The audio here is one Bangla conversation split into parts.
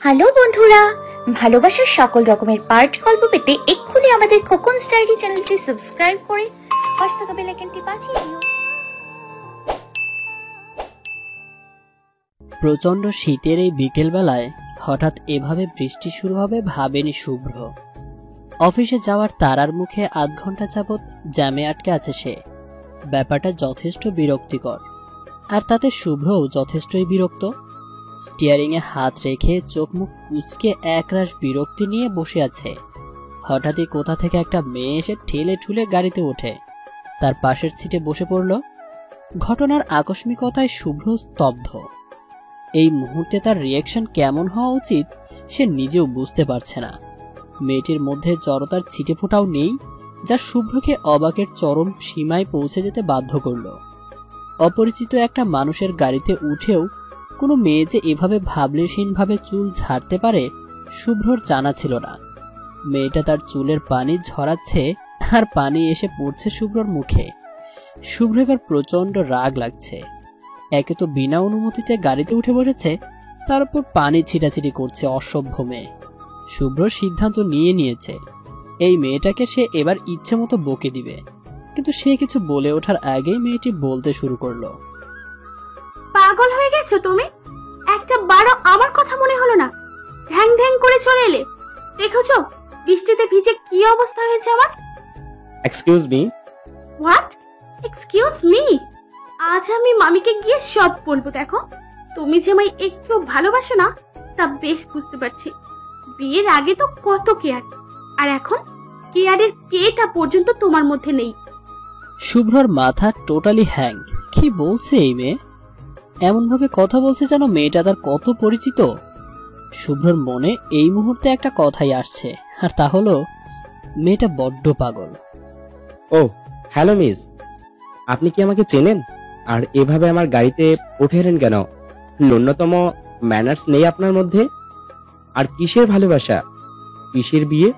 হ্যালো বন্ধুরা, ভালোবাসার সকল রকমের পার্ট গল্প পেতে এক্ষুনি আমাদের খোকনস ডায়েরি চ্যানেলটি সাবস্ক্রাইব করে পাশে থাকা বেল আইকনটি বাজিয়ে দিও। প্রচন্ড শীতের এই বিকেলবেলায় হঠাৎ এভাবে বৃষ্টি শুরু হবে ভাবেনি শুভ্র। অফিসে যাওয়ার তারার মুখে আধ ঘন্টা যাবৎ জ্যামে আটকে আছে সে। ব্যাপারটা যথেষ্ট বিরক্তিকর, আর তাতে শুভ্রও যথেষ্টই বিরক্ত। স্টিয়ারিংয়ে হাত রেখে চোখ মুখ কুঁচকে একরাশ বিরক্তি নিয়ে বসে আছে। হঠাৎই কোথা থেকে একটা মেয়ে এসে ঠেলে ঠুলে গাড়িতে ওঠে, তার পাশের সিটে বসে পড়ল। ঘটনার আকস্মিকতায় শুভ্র স্তব্ধ। এই মুহূর্তে তার রিয়াকশন কেমন হওয়া উচিত সে নিজেও বুঝতে পারছে না। মেয়েটির মধ্যে জড়তার ছিটে ফোঁটাও নেই, যা শুভ্রকে অবাকের চরম সীমায় পৌঁছে যেতে বাধ্য করল। অপরিচিত একটা মানুষের গাড়িতে উঠেও কোনো মেয়ে যে এভাবে ভাবলেশীনভাবে চুল ঝাড়তে পারে শুভ্রর জানা ছিল না। মেয়েটা তার চুলের পানি ঝরাচ্ছে, আর পানি এসে পড়ছে শুভ্রর মুখে। শুভ্র এবার প্রচন্ড রাগ লাগছে। একে তো বিনা অনুমতিতে গাড়িতে উঠে বসেছে, তার উপর পানি ছিটাছিটি করছে অসভ্য মেয়ে। শুভ্র সিদ্ধান্ত নিয়েছে এই মেয়েটাকে সে এবার ইচ্ছে মতো বকে দিবে। কিন্তু সে কিছু বলে ওঠার আগেই মেয়েটি বলতে শুরু করলো, পাগল হয়ে গেছো তুমি? একটা বারো আমার কথা মনে হলো না? ঢ্যাং ঢ্যাং করে চলে এলে। দেখেছো বৃষ্টিতে ভিজে কি অবস্থা হয়েছে আমার। Excuse me. What? Excuse me? আজ আমি মামিকে গিয়ে সব বলবো। দেখো তুমি যে আমায় একটু ভালোবাসো না তা বেশ বুঝতে পারছি। বিয়ের আগে তো কত কেয়ার, আর এখন কেয়ারের কেটা পর্যন্ত তোমার মধ্যে নেই। শুভ্রর মাথা টোটালি হ্যাং। কি বলছে এই মেয়ে? এমন ভাবে কথা বলছে যেন মেয়েটা তার কত পরিচিত। শুভ্রর মনে এই মুহূর্তে একটা কথাই আসছে, আর তা হলো মেয়েটা বড্ড পাগল। ও হ্যালো মিস, আপনি কি আমাকে চেনেন? আর এভাবে আমার গাড়িতে উঠেলেন কেন? ন্যূনতম ম্যানার্স নেই আপনার মধ্যে? আর কিসের ভালোবাসা, কিসের বিয়ে?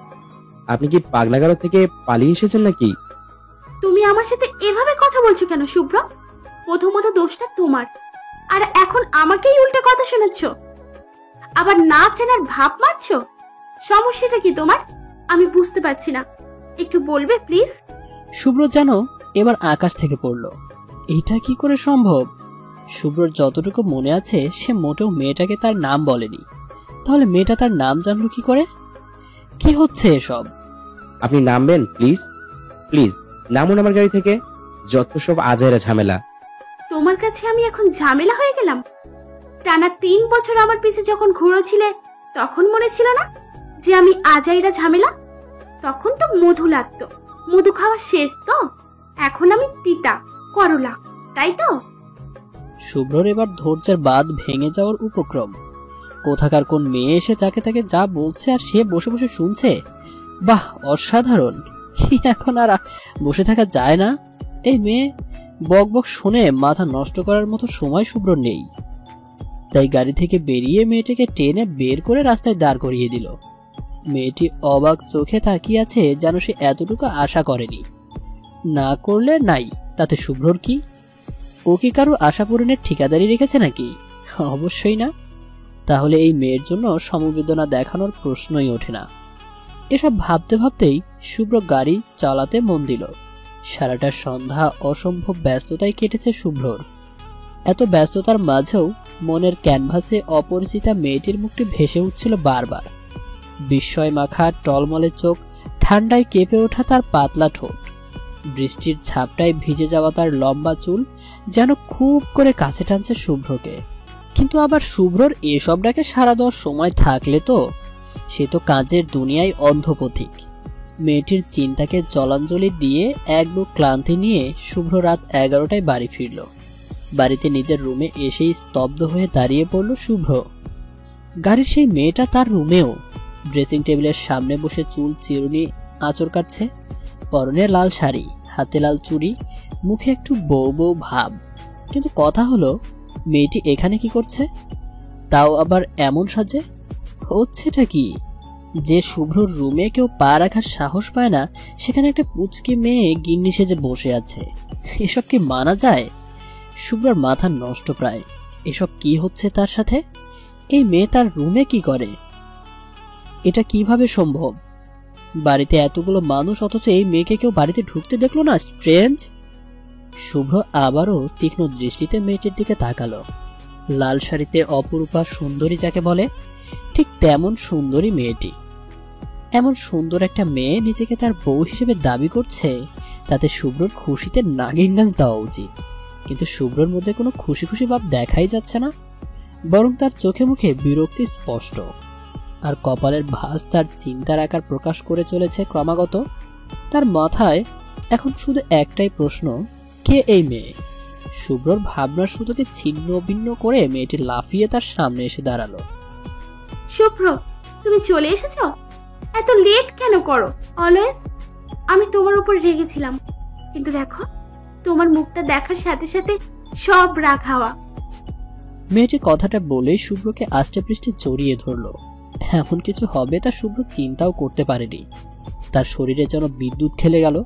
আপনি কি পাগলাগারো থেকে পালিয়ে এসেছেন নাকি? তুমি আমার সাথে এভাবে কথা বলছো কেন শুভ্র? প্রথমত দোষটা তোমার, আর এখন আমাকেই উল্টা কথা শোনাচ্ছ, আবার না চেনার ভাব মারছো। সমস্যাটা কি তোমার? আমি বুঝতে পারছি না, একটু বলবে প্লিজ? শুভ্র যেন এবার আকাশ থেকে পড়ল। এটা কি করে সম্ভব? শুভ্রর যতটুকু মনে আছে সে মোটেও মেয়েটাকে তার নাম বলেনি। তাহলে মেয়েটা তার নাম জানলো কি করে? কি হচ্ছে এসব? আপনি নামবেন প্লিজ, প্লিজ নামুন আমার গাড়ি থেকে। যত সব আজাইরা ঝামেলা। তোমার কাছে আমি এখন ঝামেলা হয়ে গেলাম? টানা 3 বছর আমার পিছে যখন ঘুরোছিলে তখন মনে ছিল না যে আমি আজাইরা ঝামেলা? তখন তো মধু লাগতো, মধু খাওয়া শেষ তো। এখন আমি তিতা করলা, তাই তো? শুভ্রর এবার ধৈর্যের বাঁধ ভেঙে যাওয়ার উপক্রম। কোথাকার কোন মেয়ে এসে তাকে যা বলছে আর সে বসে বসে শুনছে। বাহ, অসাধারণ! কি এখন আর বসে থাকা যায় না? এই মেয়ে বক বক শুনে মাথা নষ্ট করার মতো সময় শুভ্র নেই। তাই গাড়ি থেকে বেরিয়ে মেয়েটিকে টেনে বের করে রাস্তায় দাঁড় করিয়ে দিল। মেয়েটি অবাক চোখে তাকিয়ে আছে, যেন সে এতটুকু আশা করেনি। না করলে নাই, তাতে শুভ্রর কি? ও কি কারো আশা পূরণের ঠিকাদারি রেখেছে নাকি? অবশ্যই না। তাহলে এই মেয়ের জন্য সমবেদনা দেখানোর প্রশ্নই ওঠে না। এসব ভাবতে ভাবতেই শুভ্র গাড়ি চালাতে মন দিল। সারাটা সন্ধ্যা অসম্ভব ব্যস্ততায় কেটেছে শুভ্রর। এত ব্যস্ততার মাঝেও মনের ক্যানভাসে অপরিচিতা মেয়েটির মুখটি ভেসে উঠছিল বারবার। বিস্ময় মাখা টলমলে চোখ, ঠান্ডায় কেঁপে ওঠা তার পাতলা ঠোঁট, বৃষ্টির ছাপটায় ভিজে যাওয়া তার লম্বা চুল যেন খুব করে কাছে টানছে শুভ্রকে। কিন্তু আবার শুভ্রর এসব ডাকে সাড়া দেওয়ার সময় থাকলে তো সে তো কাজের দুনিয়ায় অন্ধপথিক। মেয়েটির চিন্তাকে জলাঞ্জলি দিয়ে এক বুক ক্লান্তি নিয়ে শুভ্র রাত 11টায় বাড়ি ফিরল। বাড়িতে নিজের রুমে এসেই স্তব্ধ হয়ে দাঁড়িয়ে পড়ল শুভ্র। গাড়ির সেই মেয়েটা তার রুমেও ড্রেসিং টেবিলের সামনে বসে চুল চিরুনি আঁচড় কাটছে। পরনে লাল শাড়ি, হাতে লাল চুড়ি, মুখে একটু বউ বউ ভাব। কিন্তু কথা হলো, মেয়েটি এখানে কি করছে? তাও আবার এমন সাজে? হচ্ছেটা কি? যে শুভ্রর রুমে কেউ পা রাখার সাহস পায় না, সেখানে একটা পুচকি মেয়ে গিন্নি সেজে বসে আছে। এসব কি মানা যায়? শুভ্রর মাথা নষ্ট প্রায়। এসব কি হচ্ছে তার সাথে? এই মেয়ে তার রুমে কি করে? এটা কিভাবে সম্ভব? বাড়িতে এতগুলো মানুষ অথচ এই মেয়েকে কেউ বাড়িতে ঢুকতে দেখলো না। স্ট্রেঞ্জ। শুভ্র আবারও তীক্ষ্ণ দৃষ্টিতে মেয়েটির দিকে তাকালো। লাল শাড়িতে অপরূপা সুন্দরী যাকে বলে, ঠিক তেমন সুন্দরী মেয়েটি। এমন সুন্দর একটা মেয়ে নিজেকে তার বউ হিসেবে দাবি করছে, তাতে শুভ্রর খুশিতে নাগিন ডান্স দেওয়া উচিত। কিন্তু শুভ্রর মধ্যে কোনো খুশি খুশি ভাব দেখাই যাচ্ছে না, বরং তার চোখে মুখে বিরক্তি স্পষ্ট। আর কপালের ভাঁজ তার চিন্তার আকার প্রকাশ করে চলেছে ক্রমাগত। তার মাথায় এখন শুধু একটাই প্রশ্ন, কে এই মেয়ে? শুভ্রর ভাবনার সুতোকে ছিন্ন ভিন্ন করে মেয়েটি লাফিয়ে তার সামনে এসে দাঁড়ালো। শুভ্র, তুমি চলে এসেছো? এত লেট কেন করো অলওয়েজ? আমি তোমার উপর রেগেছিলাম, কিন্তু দেখো তোমার মুখটা দেখার সাথে সাথে সব রাগ হাওয়া। মেয়েটি কথাটা বলে শুভ্রকে আষ্টে পৃষ্ঠে জড়িয়ে ধরলো। এমন কিছু হবে তা শুভ্র চিন্তাও করতে পারেনি। তার শরীরে যেন বিদ্যুৎ খেলে গেল।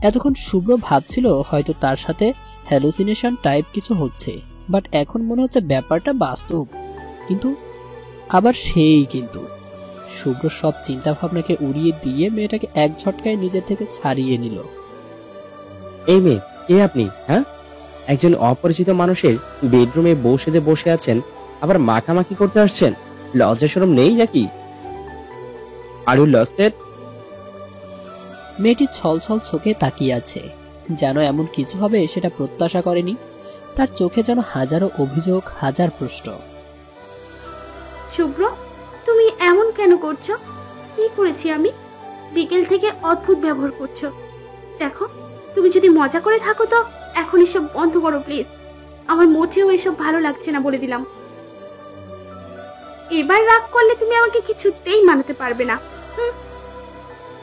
এতক্ষণ শুভ্র ভাবছিল হয়তো তার সাথে হ্যালুসিনেশন টাইপ কিছু হচ্ছে, বাট এখন মনে হচ্ছে ব্যাপারটা বাস্তব। কিন্তু আবার সেই কিন্তু শুভ্র সব চিন্তা ভাবনাকে উড়িয়ে দিয়ে মেয়েটাকে এক ঝটকায় নিজের থেকে ছাড়িয়ে নিল। এই মেয়ে, কে আপনি? হ্যাঁ, একজন অপরিচিত মানুষের বেডরুমে বসে আছেন, আবার মাখামাখি করতে আসছেন। লজ্জা শরম নেই নাকি? Are you lost it? মেয়েটি ছলছল চোখে তাকিয়ে আছে, যেন এমন কিছু হবে সেটা প্রত্যাশা করেনি। তার চোখে যেন হাজারো অভিযোগ, হাজার প্রশ্ন। শুভ্র, তুমি এমন কেন করছো? কি করেছি আমি? বিকেল থেকে অদ্ভুত ব্যবহার করছো। দেখো, তুমি যদি মজা করে থাকো তো এখন এসব বন্ধ করো প্লিজ। আমার মোটেও এসব ভালো লাগছে না বলে দিলাম। এবার রাগ করলে তুমি আমাকে কিছুতেই মানাতে পারবে না।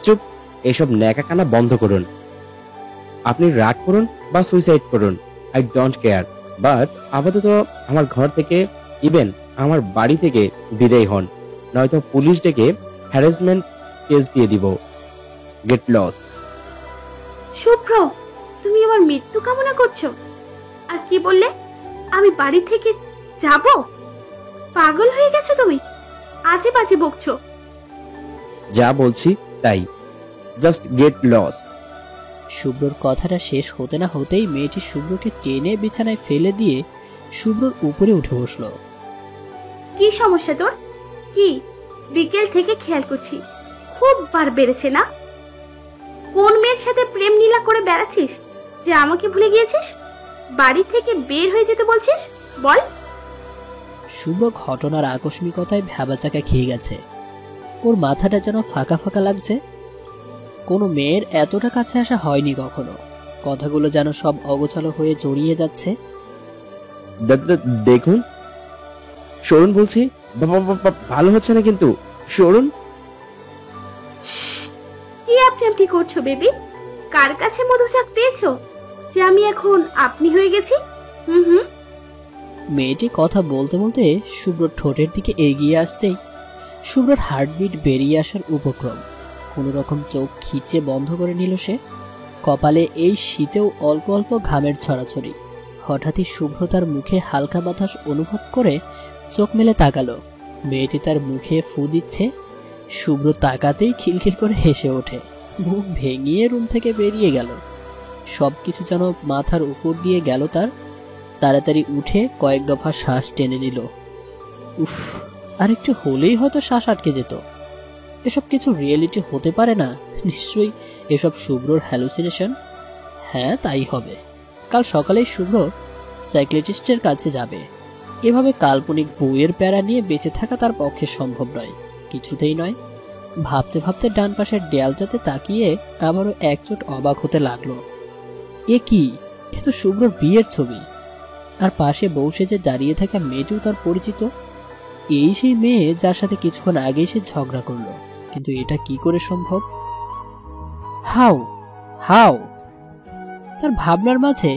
চুপ, এসব ন্যাকাকানা বন্ধ করুন। আপনি রাগ করুন বা সুইসাইড করুন, আই ডোন্ট কেয়ার, বাট আপাতত আমার ঘর থেকে, ইভেন আমার বাড়ি থেকে বিদায় হন, নয়তো পুলিশ ডেকে হ্যারাসমেন্ট কেস দিয়ে দিব। Get lost. শুভ্র, তুমি আমার মৃত্যু কামনা করছো? আর কি বললে? আমি বাড়ি থেকে যাব? পাগল হয়ে গেছো তুমি? আজে বাজে বকছো। যা বলছি তাই, জাস্ট গেট লস। শুভ্রর কথাটা শেষ হতে না হতেই মেয়েটি শুভ্রকে টেনে বিছানায় ফেলে দিয়ে শুভ্রর উপরে উঠে বসলো। কি সমস্যা তোর? কি বিকেল থেকে খেয়াল করছি, খুব বার বেড়েছে না? কোন মেয়ের সাথে প্রেম নীলা করে বেড়াচ্ছিস যে আমাকে ভুলে গিয়েছিস? বাড়ি থেকে বের হয়ে যেতে বলছিস, বল। শুভ্র ঘটনার আকস্মিকতায় ভ্যাবাচাকা খেয়ে গেছে। ওর মাথাটা যেন ফাঁকা ফাঁকা লাগছে। কোনো মেয়ের এতটা কাছে আসা হয়নি কখনো। কথাগুলো যেন সব অগোছালো হয়ে জড়িয়ে যাচ্ছে। দেখুন, সরুন বলছি। ভালো হচ্ছে না কিন্তু, সরুন। কি আপনি করছো বেবি? কার কাছে মধুচাক পেয়েছো যে আমি এখন আপনি হয়ে গেছি? হুম। মেয়েটি কথা বলতে বলতে শুভ্রর ঠোঁটের দিকে এগিয়ে আসতেই শুভ্রর হার্টবিট বেরিয়ে আসার উপক্রম। কোনো রকম চোখ খিচে বন্ধ করে নিল সে। কপালে এই শীতেও অল্প অল্প ঘামের ছড়াছড়ি। হঠাৎই শুভ্র তার মুখে হালকা বাতাস অনুভব করে চোখ মেলে তাকালো। মেয়েটি তার মুখে ফু দিচ্ছে। শুভ্র তাকাতেই খিলখিল করে হেসে ওঠে, মুখ ভেঙিয়ে রুম থেকে বেরিয়ে গেল। সবকিছু যেন মাথার উপর দিয়ে গেল তার। তাড়াতাড়ি উঠে কয়েক দফা শ্বাস টেনে নিল। উফ, আর একটু হলেই হয়তো শ্বাস আটকে যেত। এসব কিছু রিয়েলিটি হতে পারে না। নিশ্চয়ই এসব শুভ্রর হ্যালুসিনেশন। হ্যাঁ, তাই হবে। কাল সকালেই শুভ্র সাইকিয়াট্রিস্টের কাছে যাবে। এভাবে কাল্পনিক বইয়ের প্যারা নিয়ে বেঁচে থাকা তার পক্ষে সম্ভব নয়, কিছুতেই নয়। ভাবতে ভাবতে ডান পাশের দেয়ালটাতে তাকিয়ে আবারও একচোট অবাক হতে লাগলো। এ কি? এ তো শুভ্রর বিয়ের ছবি। আর পাশে বউ সেজে দাঁড়িয়ে থাকা মেয়েটিও তার পরিচিত। এই সেই মেয়ে যার সাথে কিছুক্ষণ আগে সে ঝগড়া করলো। কিন্তু এটা কি করে সম্ভব? হাউ তার ভাবনার মাঝে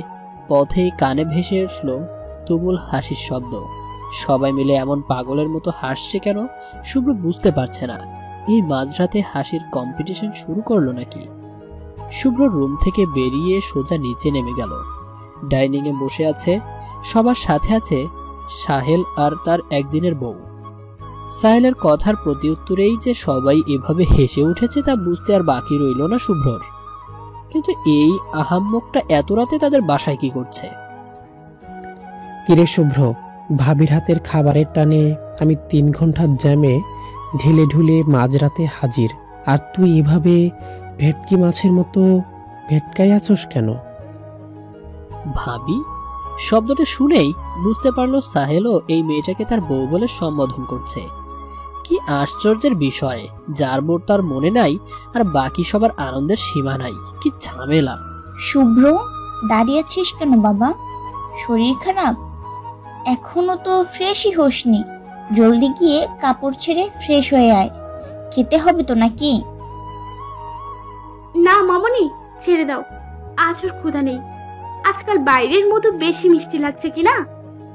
পথেই কানে ভেসে আসলো তুমুল হাসির শব্দ। সবাই মিলে এমন পাগলের মতো হাসছে কেন শুভ্র বুঝতে পারছে না। এই মাঝরাতে হাসির কম্পিটিশন শুরু করলো নাকি? শুভ্র রুম থেকে বেরিয়ে সোজা নিচে নেমে গেল। ডাইনিং এ বসে আছে, সবার সাথে আছে সাহেল আর তার একদিনের বউ। সাহেলের কথার প্রতিউত্তরেই যে সবাই এভাবে হেসে উঠেছে তা বুঝতে আর বাকি রইল না শুভ্রর। কিন্তু এই আহাম্মকটা এত রাতে তাদের বাসায় কি করছে? কিরে শুভ্র, ভাবির হাতের খাবারের টানে আমি 3 ঘন্টা জ্যামে ঢিলে ঢুলে মাঝরাতে হাজির, আর তুই এভাবে ভেটকি মাছের মতো ভেটকাই আছোস কেন? ভাবি শব্দটা শুনেই বুঝতে পারলো সাহেলও এই মেয়েটাকে তার বউ বলে সম্বোধন করছে। কি আশ্চর্যের বিষয়, যার বোর তার মনে নাই আর বাকি সবার আনন্দের সীমা নাই। কি ঝামেলা। শুভ্র, দাঁড়িয়ে আছিস কেন বাবা? শরীর খারাপ? এখনো তো ফ্রেশই হোসনি। জলদি গিয়ে কাপড় ছেড়ে ফ্রেশ হয়ে আয়। খেতে হবে তো নাকি? না মামনি, ছেড়ে দাও, আজ ওর ক্ষুধা নেই। আজকাল বাইরের মতো বেশি মিষ্টি লাগছে কিনা,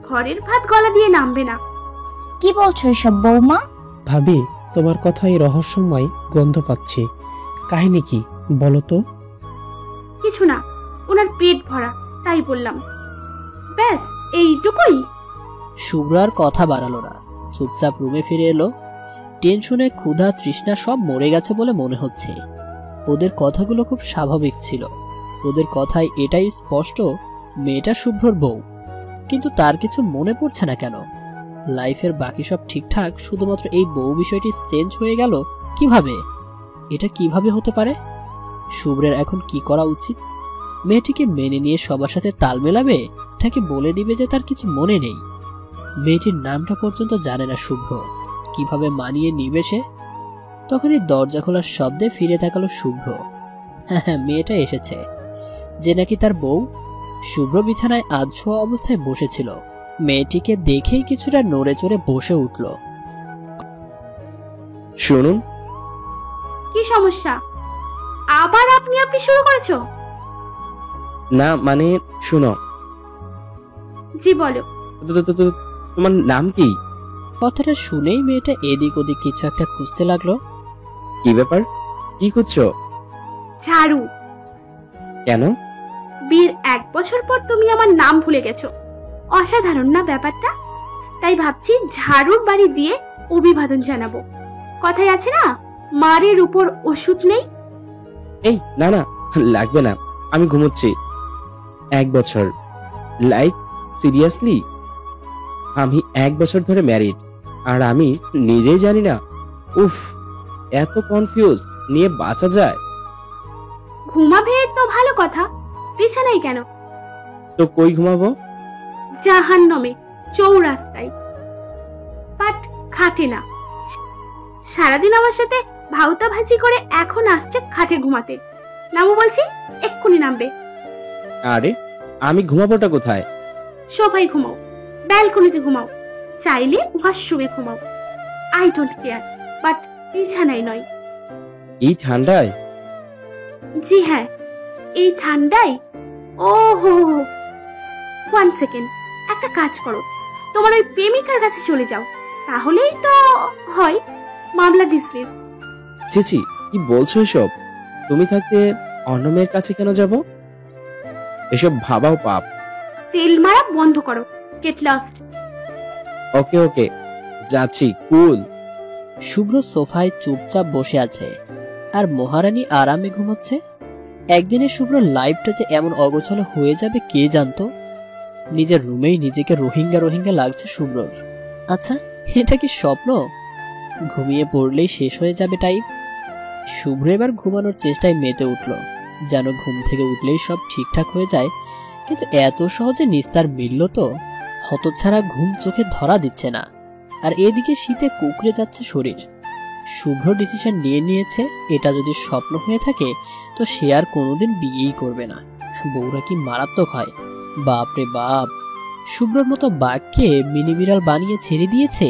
ঘরের ভাত গলা দিয়ে নামবে না। কি বলছো এসব বৌমা? ভাবি, তোমার কথাই রহস্যময় গন্ধ পাচ্ছি। কাহিনী কি বলো তো? কিছু না, ওনার পেট ভরা, তাই বললাম। ব্যাস এইটুকুই। শুভ্র আর কথা বাড়ালো না, চুপচাপ রুমে ফিরে এলো। টেনশনে ক্ষুধা তৃষ্ণা সব মরে গেছে বলে মনে হচ্ছে। ওদের কথাগুলো খুব স্বাভাবিক ছিল। ওদের কথায় এটাই স্পষ্ট মেয়েটা শুভ্রর বউ। কিন্তু তার কিছু মনে পড়ছে না কেন? লাইফের বাকি সব ঠিকঠাক, শুধুমাত্র এই বউ বিষয়টি চেঞ্জ হয়ে গেল কিভাবে? এটা কিভাবে হতে পারে? শুভ্রের এখন কি করা উচিত? মেয়েটিকে মেনে নিয়ে সবার সাথে তাল মেলাবে, নাকি বলে দিবে যে তার কিছু মনে নেই? মেয়েটির নামটা পর্যন্ত জানে না শুভ্র। কিভাবে মানিয়ে নিবে সে? তখনই দরজা খোলার শব্দে ফিরে তাকালো শুভ্র। হ্যাঁ, মেয়েটা এসেছে, যে নাকি তার বউ। শুভ্র বিছানায় আধশোয়া অবস্থায় বসেছিল। মেয়েটিকে দেখেই কিছুটা নড়ে চড়ে বসে উঠল। শুনুন, কি সমস্যা? আবার আপনি শুরু করেছো? না মানে শুনো, জি বলো। তোমার নাম কি? কথাটা শুনেই মেয়েটা এদিক ওদিক কিছু একটা খুঁজতে লাগলো। কি ব্যাপার, কি খুঁজছো? ঝাড়ু। কেন? বিয়ের 1 বছর পর তুমি আমার নাম ভুলে গেছো। অসাধারণ না ব্যাপারটা? তাই ভাবছি ঝাড়ুর বাড়ি দিয়ে অভিবাদন জানাবো। কথায় আছে না, মারের উপর ওষুধ নেই। এই না না, লাগবে না, আমি ঘুমোচ্ছি। 1 বছর? Like seriously? আমি 1 বছর ধরে ম্যারিড, আর আমি নিজেই জানি না। উফ, এত কনফিউজ নিয়ে বাঁচা যায়? ঘুমাবে তো ভালো কথা, বিছানায় কেন? তো কই ঘুমাবো? জাহান্নামে, চৌরাস্তায়। বাট খাটে না। সারাদিন আমার সাথে ভাউতা ভাজি করে এখন আসছে খাটে ঘুমাতে। নামো বলছি, এক্ষুনি নামবে। আরে আমি ঘুমাবোটা কোথায়? সোফায় ঘুমাও, ব্যালকনিতে ঘুমাও, চাইলে ওয়াশরুমে ঘুমাও। আই ডোন্ট কেয়ার, বাট বিছানায় নয়। এই ঠান্ডায়? জি হ্যাঁ, এই ঠান্ডায়। ও হো, 1 সেকেন্ড, একটা কাজ করো, তোমার ওই প্রেমিকার কাছে চলে যাও, তাহলেই তো হয়। মামলা ডিসমিস। ছি, কি বলছো এসব? তুমি থাকতে অন্য মেয়ের কাছে কেন যাব? এসব ভাবাও পাপ। তেল মারা বন্ধ করো, গেট লস্ট। ওকে ওকে, যাচ্ছি, কুল। শুভ্র সোফায় চুপচাপ বসে আছে, আর মহারানী আরামে ঘুমাচ্ছে। একদিনে শুভ্র লাইফটা যে এমন অগোছালো হয়ে যাবে কে জানতো। নিজের রুমেই নিজেকে রোহিঙ্গা রোহিঙ্গা লাগছে শুভ্রর। আচ্ছা, এটা কি স্বপ্ন? ঘুমিয়ে পড়লেই শেষ হয়ে যাবে টাইপ। শুভ্র এবার ঘুমানোর চেষ্টায় মেতে উঠল, যেন ঘুম থেকে উঠলেই সব ঠিকঠাক হয়ে যায়। কিন্তু এত সহজে নিস্তার মিলল তো? হতচ্ছাড়া ঘুম চোখে ধরা দিচ্ছে না, আর এদিকে শীতে কুকড়ে যাচ্ছে শরীর। শুভ্র ডিসিশন নিয়ে নিয়েছে, এটা যদি স্বপ্ন হয়ে থাকে তো সে আর কোনোদিন বিয়েই করবে না। বউরা কি মারাত্মক হয়! বাপরে বাপ, শুভ্রর মতো বাঘকে মিনি বিড়াল বানিয়ে ছেড়ে দিয়েছে।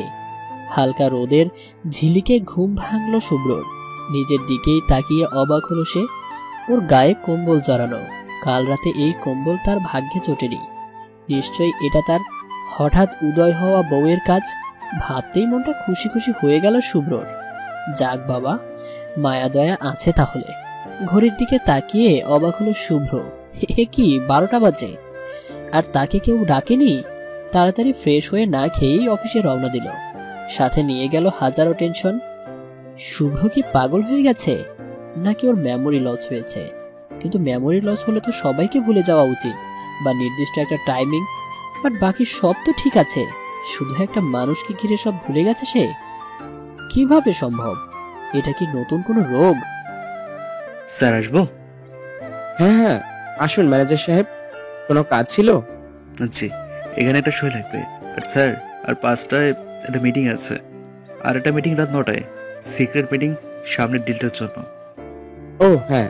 হালকা রোদের ঝিলিকে ঘুম ভাঙলো শুভ্রর। নিজের দিকেই তাকিয়ে অবাক হলো সে। ওর গায়ে কম্বল জড়ানো, কাল রাতে এই কম্বল তার ভাগ্যে চটেনি। নিশ্চয়ই এটা তার হঠাৎ উদয় হওয়া বউয়ের কাজ। ভাবতেই মনটা খুশি খুশি হয়ে গেল শুভ্রর। যাক বাবা, মায়া দয়া আছে তাহলে। ঘড়ির দিকে তাকিয়ে অবাক হলো শুভ্র। এ কি 12টা বাজে, আর তাকে কেউ ডাকেনি। তাড়াতাড়ি ফ্রেশ হয়ে না খেয়েই অফিসে রওনা দিল। সাথে নিয়ে গেল হাজারো টেনশন। শুভ্র কি পাগল হয়ে গেছে, নাকি ওর মেমোরি লস হয়েছে? কিন্তু মেমোরি লস হলে তো সবাইকে ভুলে যাওয়া উচিত, বা নির্দিষ্ট একটা টাইমিং। বাট বাকি সব তো ঠিক আছে, শুধু একটা মানুষকে ঘিরে সব ভুলে গেছে সে। কিভাবে সম্ভব? এটা কি নতুন কোনো রোগ? স্যার আসবো? হ্যাঁ হ্যাঁ, আসুন ম্যানেজার সাহেব, কোনো কাজ ছিল? জি, এখানে একটা সই লাগবে। আর স্যার, আর 5টায় একটা মিটিং আছে, আর একটা মিটিং রাত 9টায়, সিক্রেট মিটিং, সামনের ডিলটার জন্য। ও হ্যাঁ,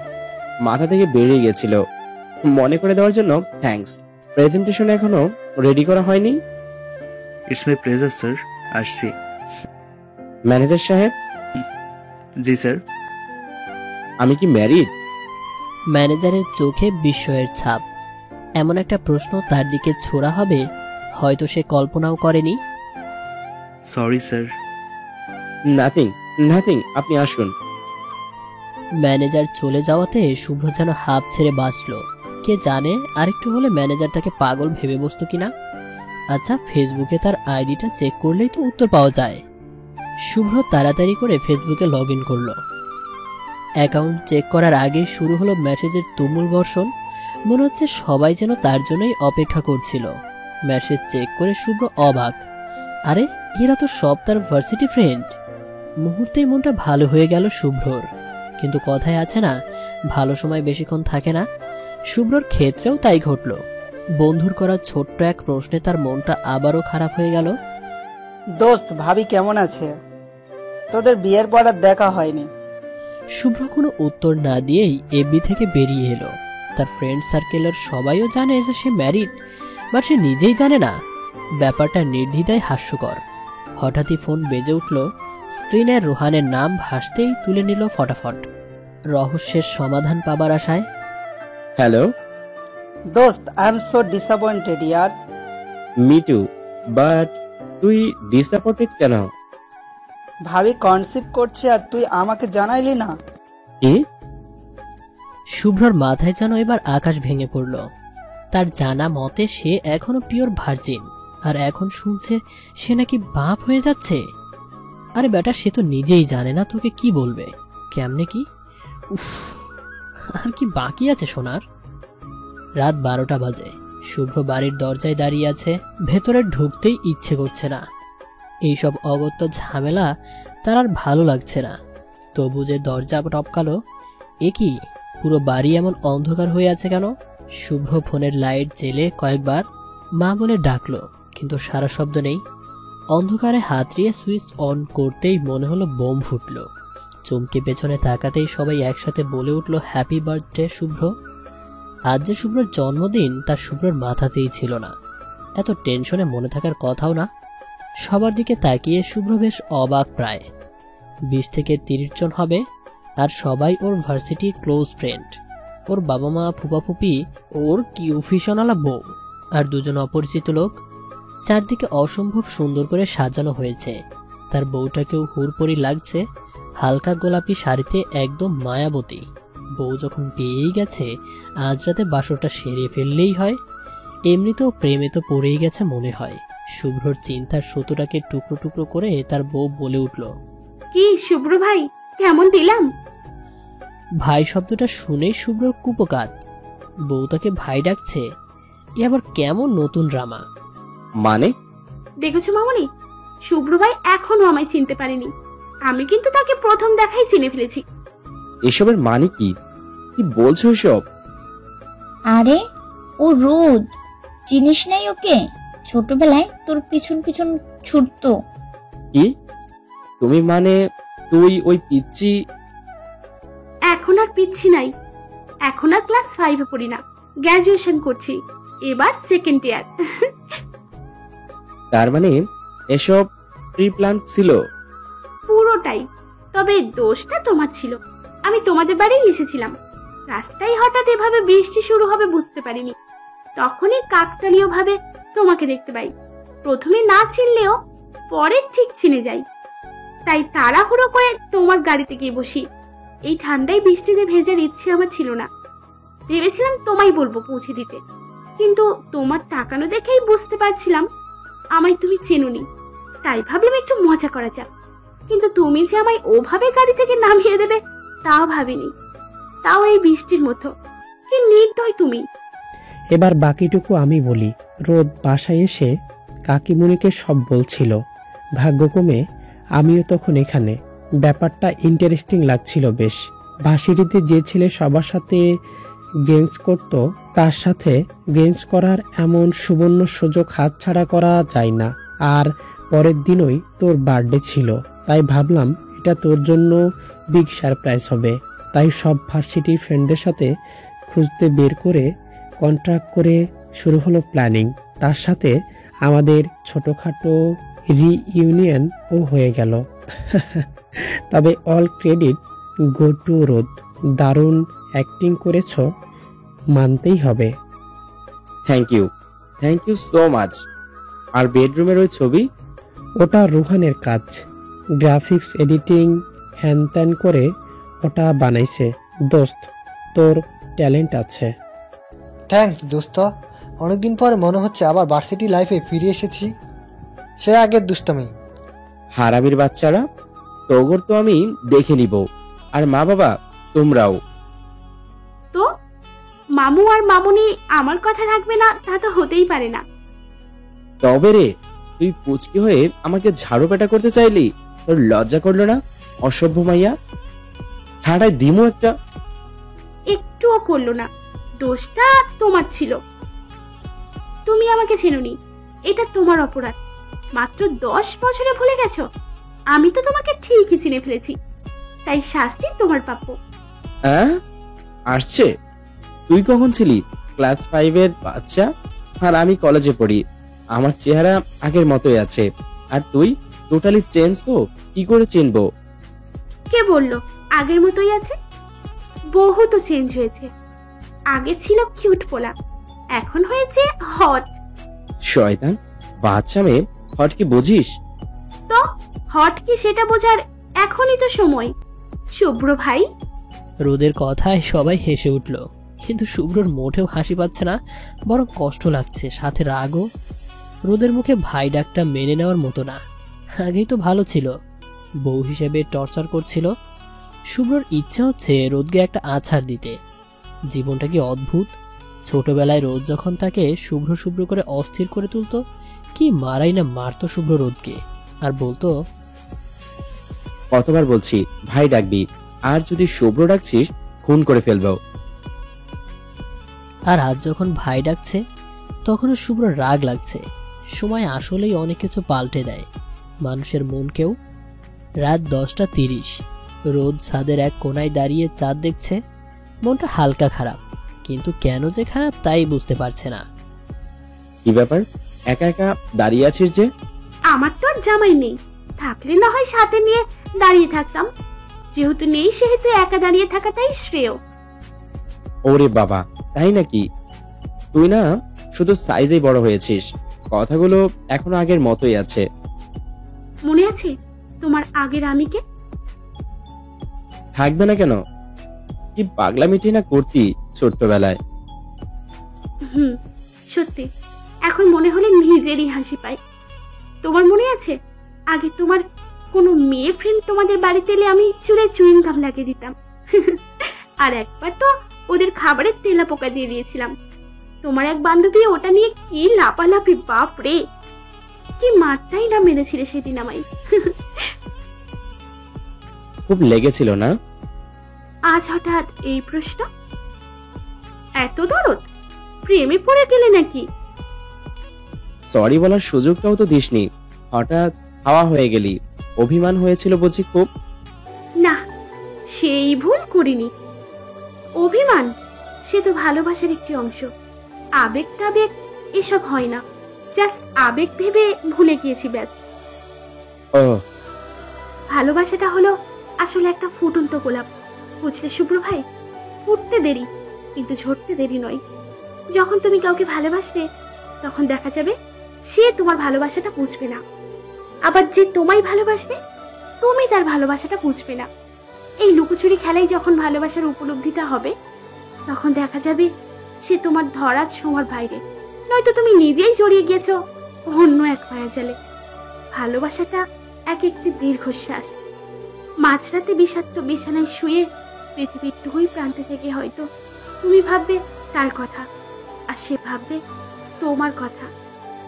মাথা থেকে বেরিয়ে গেছিল। মনে করে দেওয়ার জন্য থ্যাঙ্কস। প্রেজেন্টেশন এখনো রেডি করা হয়নি। ইটস মাই প্লেজার স্যার, আসছি। ম্যানেজার সাহেব, জি স্যার। আমি কি ম্যারিড? ম্যানেজারের চোখে বিস্ময়ের ছাপ। এমন একটা প্রশ্ন তার দিকে ছোড়া হবে হয়তো সে কল্পনাও করেনি। Sorry sir. নাথিং নাথিং, আপনি আসুন। ম্যানেজার চলে যাওয়াতে শুভ্র যেন হাঁপ ছেড়ে বাঁচল। কে জানে আরেকটু হলে ম্যানেজার তাকে পাগল ভেবে বসতো কিনা। আচ্ছা, ফেসবুকে তার আইডিটা চেক করলেই তো উত্তর পাওয়া যায়। শুভ্র তাড়াতাড়ি করে ফেসবুকে লগ ইন করল। অ্যাকাউন্ট চেক করার আগে শুরু হলো মেসেজের তুমুল বর্ষণ। মনে হচ্ছে সবাই যেন তার জন্যই অপেক্ষা করছিল। মেসেজ চেক করে শুভ্র অবাক, আরে এরা তো সব তার ভার্সিটি ফ্রেন্ড। মুহূর্তেই মনটা ভালো হয়ে গেল শুভ্রর। কিন্তু কথায় আছে না, ভালো সময় বেশিক্ষণ থাকে না। শুভ্রর ক্ষেত্রেও তাই ঘটল। বন্ধুর করা ছোট্ট এক প্রশ্নে তার মনটা আবারও খারাপ হয়ে গেল। দোস্ত, ভাবি কেমন আছে? তোদের বিয়ের পর আর দেখা হয়নি। শুভ্র কোনো উত্তর না দিয়েই এফবি থেকে বেরিয়ে এলো। তার ফ্রেন্ড সার্কেলের সবাইও জানে যে সে ম্যারিড, বাট সে নিজেই জানে না। ব্যাপারটা নির্দ্বিধায় হাস্যকর। হঠাৎই ফোন বেজে উঠল। স্ক্রিনে রোহানের নাম ভাসতেই তুলে নিল ফটাফট, রহস্যের সমাধান পাবার আশায়। হ্যালো দোস্ত, I am so disappointed year. Me two, but তুই ডিসঅ্যাপয়েন্টেড কেন? ভাবি কনসিভ করছে আর তুই আমাকে জানাইলি না। কি? শুভ্রর মাথায় যেন এবার আকাশ ভেঙে পড়ল। তার জানা মতে সে এখনো পিওর ভার্জিন, আর এখন শুনছে সে নাকি বাপ হয়ে যাচ্ছে। আরে বেটা, সে তো নিজেই জানে না তোকে কি বলবে, কেমনে কি। উফ, আর কি বাকি আছে শোনার। রাত 12টা বাজে। শুভ্র বাড়ির দরজায় দাঁড়িয়ে আছে। ভেতরে ঢুকতেই ইচ্ছে করছে না। এইসব অগত্য ঝামেলা তার আর ভালো লাগছে না। তবু যে দরজা টপকালো, এ কি, পুরো বাড়ি এমন অন্ধকার হয়ে আছে কেন? শুভ্র ফোনের লাইট জেলে কয়েকবার মা বলে ডাকলো, কিন্তু সারা শব্দ নেই। অন্ধকারে হাতড়িয়ে সুইচ অন করতেই মনে হলো বোম ফুটলো। চমকে পেছনে তাকাতেই সবাই একসাথে বলে উঠলো, হ্যাপি বার্থডে শুভ্র। আজ যে শুভ্রর জন্মদিন তা শুভ্রর মাথাতেই ছিল না। এত টেনশনে মনে থাকার কথাও না। সবার দিকে তাকিয়ে শুভ্র বেশ অবাক। প্রায় 20 থেকে 30 জন হবে, আর সবাই ওর ভার্সিটি ক্লোজ ফ্রেন্ড। ওর বাবা মা, ফুপা ফুপি, ওর কিউফিশনালা বউ, আর 2 জন অপরিচিত লোক। চারদিকে অসম্ভব সুন্দর করে সাজানো হয়েছে। তার বউটাকেও হুড়পড়ি লাগছে, হালকা গোলাপি শাড়িতে, একদম মায়াবতী। বউ যখন পেয়েই গেছে, আজ রাতে বাসরটা সেরে ফেললেই হয়। এমনিতেও প্রেমে তো পড়েই গেছে মনে হয়। শুভ্রর চিন্তার সুতোটাকে টুকরো টুকরো করে তার বউ বলে উঠল, কি শুভ্র ভাই, কেমন দিলাম? ভাই শব্দটা শুনেই শুভ্রর কুপকাত। বউ তাকে ভাই ডাকছে, এ আবার কেমন নতুন ড্রামা। মানে? দেখেছো মামনি, শুভ্র ভাই এখনো আমায় চিনতে পারেনি। আমি কিন্তু তাকে প্রথম দেখাই চিনে ফেলেছি। এসবের মানে কি? কি বলছো এসব? আরে ও রোদ, চিনিস নাই ওকে? ছোটবেলায় তোর পিছন পিছন ছুটতো। কি? তুমি মানে তুই ওই পিচ্চি? এখন আর পিচ্ছি নাই, এখন আর ক্লাস 5-এ পড়ি না, গ্র্যাজুয়েশন করছি, এবার সেকেন্ড ইয়ার। তার মানে এসব প্রি প্ল্যান ছিল? পুরোটাই। তবে দোষটা তোমার ছিল। আমি তোমাদের বাড়ি এসেছিলাম, রাস্তায় হঠাৎ এভাবে বৃষ্টি শুরু হবে বুঝতে পারিনি। তখনই কাকতালীয় ভাবে তোমাকে দেখতে পাই। প্রথমে না চিনলেও পরে ঠিক চিনে যাই। তাই তাড়াহুড়ো করে তোমার গাড়িতে গিয়ে বসি। এই ঠান্ডায় বৃষ্টিতে ভেজার ইচ্ছে আমার ছিল না। ভেবেছিলাম তোমায় বলবো পৌঁছে দিতে, কিন্তু তোমার তাকানো দেখেই বুঝতে পারছিলাম আমায় তুমি চেনোনি। তাই ভাবলাম একটু মজা করা যাক। কিন্তু তুমি যে আমায় ওভাবে গাড়ি থেকে নামিয়ে দেবে তাও ভাবিনি, তাও এই বৃষ্টির মতো। কি নির্দয় তুমি। এবার বাকিটুকু আমি বলি। রোদ বাসায় এসে কাকিমুনিকে সব বলছিল। ভাগ্যক্রমে আমিও তখন এখানে। ব্যাপারটা ইন্টারেস্টিং লাগছিল বেশ। ভার্সিটিতে যে ছেলে সবার সাথে গেমস করত, তার সাথে গেমস করার এমন সুবর্ণ সুযোগ হাতছাড়া করা যায় না। আর পরের দিনই তোর বার্থডে ছিল, তাই ভাবলাম এটা তোর জন্য বিগ সারপ্রাইজ হবে। তাই সব ভার্সিটির ফ্রেন্ডদের সাথে খুঁজতে বের করে কন্ট্রাক্ট করে শুরু হলো প্ল্যানিং। তার সাথে আমাদের ছোটখাটো রিইউনিয়নও হয়ে গেল। তবে অল ক্রেডিট গো টু রোদ। দারুণ অ্যাক্টিং করেছ, মানতেই হবে। Thank you so much. আর বেডরুমের ওই ছবি? ওটা রুহানের কাজ। গ্রাফিক্স এডিটিং হ্যান ত্যান করে ওটা বানাইছে। দোস্ত, তোর ট্যালেন্ট আছে। থ্যাঙ্কস দোস্ত। অনেকদিন পরে মনে হচ্ছে আবার ভার্সিটি লাইফে ফিরে এসেছি, সে আগের দুষ্টমি। হারামির বাচ্চারা, তোগর তো আমি দেখে নিব। আর মা বাবা তোমরাও। তো মামু আর মামুনি আমার কথা রাখবে না তা তো হতেই পারে না। তবে রে, তুই পুচকি হয়ে আমাকে ঝাড়ু পেটা করতে চাইলি? তোর লজ্জা করলো না? অসভ্য মাইয়া, ঠাড়ায় দিমু একটা। একটুও করলো না, দোষটা তোমার ছিল। তুমি আমাকে চেনোনি, এটা তোমার অপরাধ। মাত্র 10 বছরে ভুলে গেছো? আমি তো তোমাকে ঠিকই চিনে ফেলেছি, তাই শাস্তি তোমার প্রাপ্য। আসছে? তুই কখন ছিলি? ক্লাস 5-এর বাচ্চা, আর আমি কলেজে পড়ি। আমার চেহারা আগের মতোই আছে, আর তুই টোটালি চেঞ্জ। তো কি করে চিনবো? কে বললো আগের মতোই আছে? বহু তো চেঞ্জ হয়েছে। আগে ছিল কিউট পোলা, এখন হয়েছে হট। শয়তান বাচ্চা মেয়ে, হট কি বুঝিস? তো হট কি সেটা বোঝার এখনই তো সময়, শুভ্র ভাই। রোদের কথায় সবাই হেসে উঠল, কিন্তু শুভ্রর মোটেও হাসি পাচ্ছে না, বরং কষ্ট লাগছে, সাথে রাগও। রোদের মুখে ভাই ডাকটা মেনে নেওয়ার মতো না। আগেই তো ভালো ছিল, বউ হিসেবে টর্চার করছিল। শুভ্রর ইচ্ছা হচ্ছে রোদকে একটা আছাড় দিতে। জীবনটা কি অদ্ভুত। ছোটবেলায় রোদ যখন তাকে শুভ্র শুভ্র করে অস্থির করে তুলতো, কি মারাই না মারতো শুভ্র রোদকে, আর বলতো, কতবার বলছি ভাই ডাকবি, আর যদি শুভ্র ডাকছিস খুন করে ফেলবো। আর আজ যখন ভাই ডাকছে তখনও শুভ্র রাগ লাগছে। সময় আসলেই অনেক কিছু পাল্টে দেয় মানুষের মনকেও। রাত 10:30, রোদ ছাদের এক কোনায় দাঁড়িয়ে চাঁদ দেখছে। মনটা হালকা খারাপ, কিন্তু কেন যে খারাপ তাই বুঝতে পারছে না। কি ব্যাপার, একা একা দাঁড়িয়ে আছিস যে? আমার তো আর জামাই নেই, থাকলে না হয় সাথে নিয়ে দাঁড়িয়ে থাকতাম। যেহেতু নেই সেহেতু একা দাঁড়িয়ে থাকাটাই শ্রেয়। ওরে বাবা, তাই নাকি? তুই না শুধু সাইজেই বড় হয়েছিস, কথাগুলো এখনো আগের মতোই আছে। মনে আছে তোমার আগের আমিকে? থাকবে না কেন? কি পাগলামিটি না করতি ছোট্টবেলায়। সত্যি, এখন মনে হলে নিজেরই হাসি পায়। তোমার মনে আছে আগে তোমার কোনো মেয়ে ফ্রেন্ড তোমাদের বাড়িতে এলে আমি চুলে চুইং গাম লাগিয়ে দিতাম। আর একবার তো ওদের খাবারে তেলা পোকা দিয়ে দিয়েছিলাম। তোমার এক বান্ধবী ওটা নিয়ে কি লাপালাপি, বাপ রে, কি মারটাই না মেরেছিলে সেদিন আমায়। খুব লেগেছিল না? আজ হঠাৎ এই প্রশ্ন? এত দরদ? প্রেমে পড়ে গেলে নাকি? সরি বলার সুযোগটাও তো দিসনি, হঠাৎ হাওয়া হয়ে গেলি। অভিমান হয়েছিল বুঝি খুব? না, সেই ভুল করিনি। অভিমান সে তো ভালোবাসার একটি অংশ। আবেগ টাবেগ এসব হয় না, জাস্ট আবেগ ভেবে ভুলে গিয়েছি ব্যাস। ও, ভালোবাসাটা হলো আসলে একটা ফুটন্ত গোলাপ, বুঝলে শুভ্র ভাই? ফুটতে দেরি কিন্তু ঝরতে দেরি নয়। যখন তুমি কাউকে ভালোবাসবে তখন দেখা যাবে সে তোমার ভালোবাসাটা বুঝবে না, আবার যে তোমায় ভালোবাসবে তুমি তার ভালোবাসাটা বুঝবে না। এই লুকোচুরি খেলায় যখন ভালোবাসার উপলব্ধিটা হবে তখন দেখা যাবে সে তোমার ধরার ছোঁয়ার বাইরে, নয়তো তুমি নিজেই জড়িয়ে গিয়েছো অন্য এক মায়াজালে। ভালোবাসাটা এক একটি দীর্ঘশ্বাস। মাঝরাতে বিষাক্ত বিছানায় শুয়ে পৃথিবীর দুই প্রান্তে থেকে হয়তো তুমি ভাববে তার কথা, আর সে ভাববে তোমার কথা।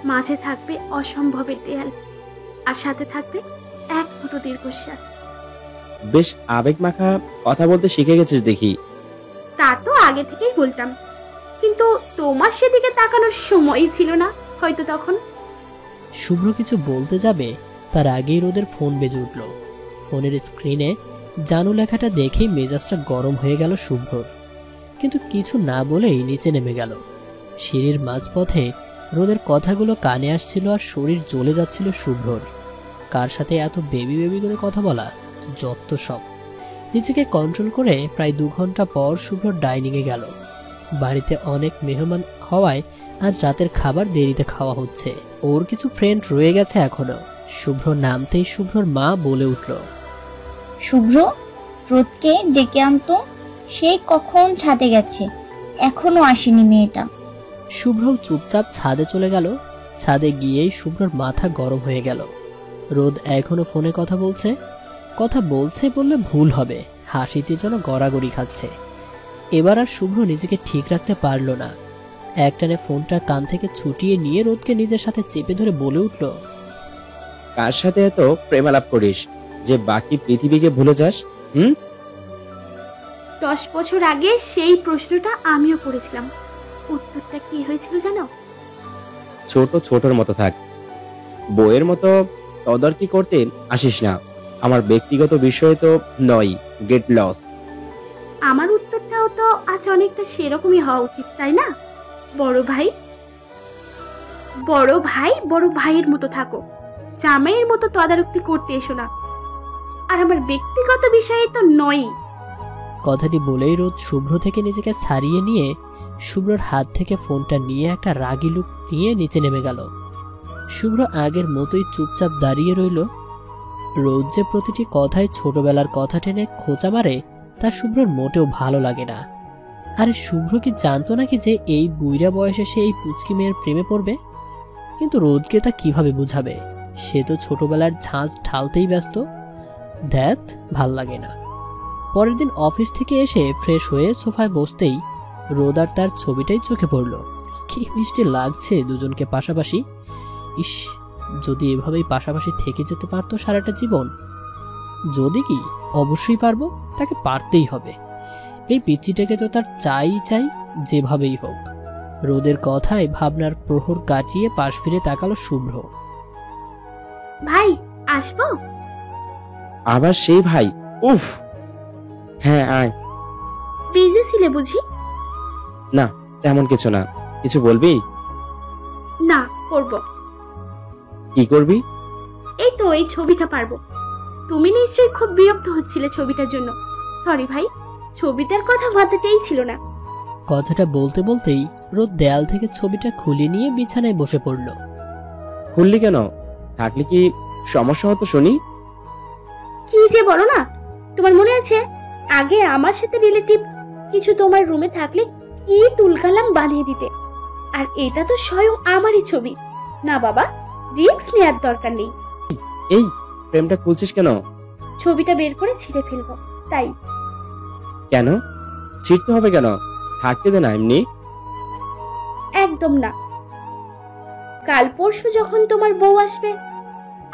মাঝে থাকবে অসম্ভবের দেয়াল, আর সাথে থাকবে এক দুটো দীর্ঘশ্বাস। বেশ আবেগ মাখা কথা বলতে শিখে গেছিস দেখি। তা তো আগে থেকেই বলতাম, কিন্তু তোমার সেদিকে তাকানোর সময়ই ছিল না হয়তো তখন। শুভ্র কিছু বলতে যাবে তার আগেই রোদের ফোন বেজে উঠল। ফোনের স্ক্রিনে জানু লেখাটা দেখেই মেজাজটা গরম হয়ে গেল শুভ্রর, কিন্তু কিছু না বলেই নিচে নেমে গেল। সিঁড়ির মাঝপথে রোদের কথাগুলো কানে আসছিল আর শরীর জ্বলে যাচ্ছিল শুভ্রর। কার সাথে এত বেবি বেবি করে কথা বলা, যত সব। নিজেকে কন্ট্রোল করে প্রায় 2 ঘন্টা পর শুভ্র ডাইনিংয়ে গেল। বাড়িতে অনেক মেহমান হওয়ায় আজ রাতের খাবার দেরিতে খাওয়া হচ্ছে। ওর কিছু ফ্রেন্ড রয়ে গেছে এখনো। শুভ্র নামতেই শুভ্রর মা বলে উঠল, শুভ্র, রোদকে ডেকে আনতো, সেই কখন ছাদে গেছে, এখনো আসেনি মেয়েটা। শুভ্র চুপচাপ ছাদে চলে গেল। ছাদে গিয়েই শুভ্রর মাথা গরম হয়ে গেল। রোদ এখনো ফোনে কথা বলছে বললে ভুল হবে, হাসিতে যেন গড়াগড়ি খাচ্ছে। এবার আর শুভ্র নিজেকে ঠিক রাখতে পারল না। একটানে ফোনটা কান থেকে ছুটিয়ে নিয়ে রোদকে নিজের সাথে চেপে ধরে বলে উঠল, কার সাথে এত প্রেমালাপ করিস যে বাকি পৃথিবীকে ভুলে যাস? 10 বছর আগে সেই প্রশ্নটা আমিও করেছিলাম। উত্তরটা কি হয়েছিল জানো? ছোট ছোটর মতো থাক, বইয়ের মতো তদারকি করতে আসিস না। আমার ব্যক্তিগত বিষয় তো নয়, গেট লস। আমার উত্তরটাও তো আজ অনেকটা সেরকমই হওয়া উচিত, তাই না? বড় ভাই বড় ভাইয়ের মতো থাকো, জামাইয়ের মতো তদারকি করতে এসো না। আর আমার ব্যক্তিগত বিষয়ে তো নয়। কথাটি বলেই রোদ শুভ্র থেকে নিজেকে ছাড়িয়ে নিয়ে শুভ্রর হাত থেকে ফোনটা নিয়ে একটা রাগী লুক নিয়ে নিচে নেমে গেল। শুভ্র আগের মতোই চুপচাপ দাঁড়িয়ে রইল। রোদ যে প্রতিটি কথায় ছোটবেলার কথা টেনে খোঁচা মারে তা শুভ্রর মোটেও ভালো লাগে না। আরে শুভ্র কি জানতো নাকি যে এই বুইড়া বয়সে সে এই পুচকি মেয়ের প্রেমে পড়বে? কিন্তু রোদকে তা কিভাবে বুঝাবে? সে তো ছোটবেলার ঝাঁজ ঢালতেই ব্যস্ত। ধ্যাত, ভাল লাগে না। পরের দিন অফিস থেকে এসে ফ্রেশ হয়ে সোফায় বসতেই রোদ আর তার ছবিটাই চোখে পড়ল। কি মিষ্টি লাগছে দুজনকে পাশাপাশি। ইস, যদি এভাবেই পাশাপাশি থেকে যেতে পারতো সারাটা জীবন। যদি কি, অবশ্যই পারবো, তাকে পারতেই হবে। এই পিচ্চিটাকে তো তার চাই যেভাবেই হোক। রোদের কথায় ভাবনার প্রহর কাটিয়ে পাশ ফিরে তাকালো শুভ্র। ভাই, আসবো? আবার সেই ভাই? উফ। হ্যাঁ, আয়। বিজি ছিলে বুঝি? না, তেমন কিছু না। কিছু বলবি? না, করব। কি করবি? এই তো এই ছবিটা পারবো। তুমি নিশ্চয়ই খুব বিরক্ত হচ্ছিলে ছবিটার জন্য। সরি ভাই, ছবিটার কথা মাথাতেই ছিল না। কথাটা বলতে বলতেই রোদ দেয়াল থেকে ছবিটা খুলে নিয়ে বিছানায় বসে পড়ল। খুললি কেন? থাকলে কি সমস্যা হতো শুনি? কি যে বলো না। তোমার মনে আছে আগে আমার সাথে রিলেটিভ কিছু তোমার রুমে থাকলে কি তুলকালাম বানিয়ে দিতে? আর এটা তো স্বয়ং আমারই ছবি। না বাবা, রিস্ক নেওয়ার দরকার নেই। এই প্রেমটা খুলছিস কেন? ছবিটা বের করে ছিঁড়ে ফেলবো তাই। কেন ছিড়তে হবে কেন? থাকতে দে না এমনি। একদম না। কাল পরশু যখন তোমার বউ আসবে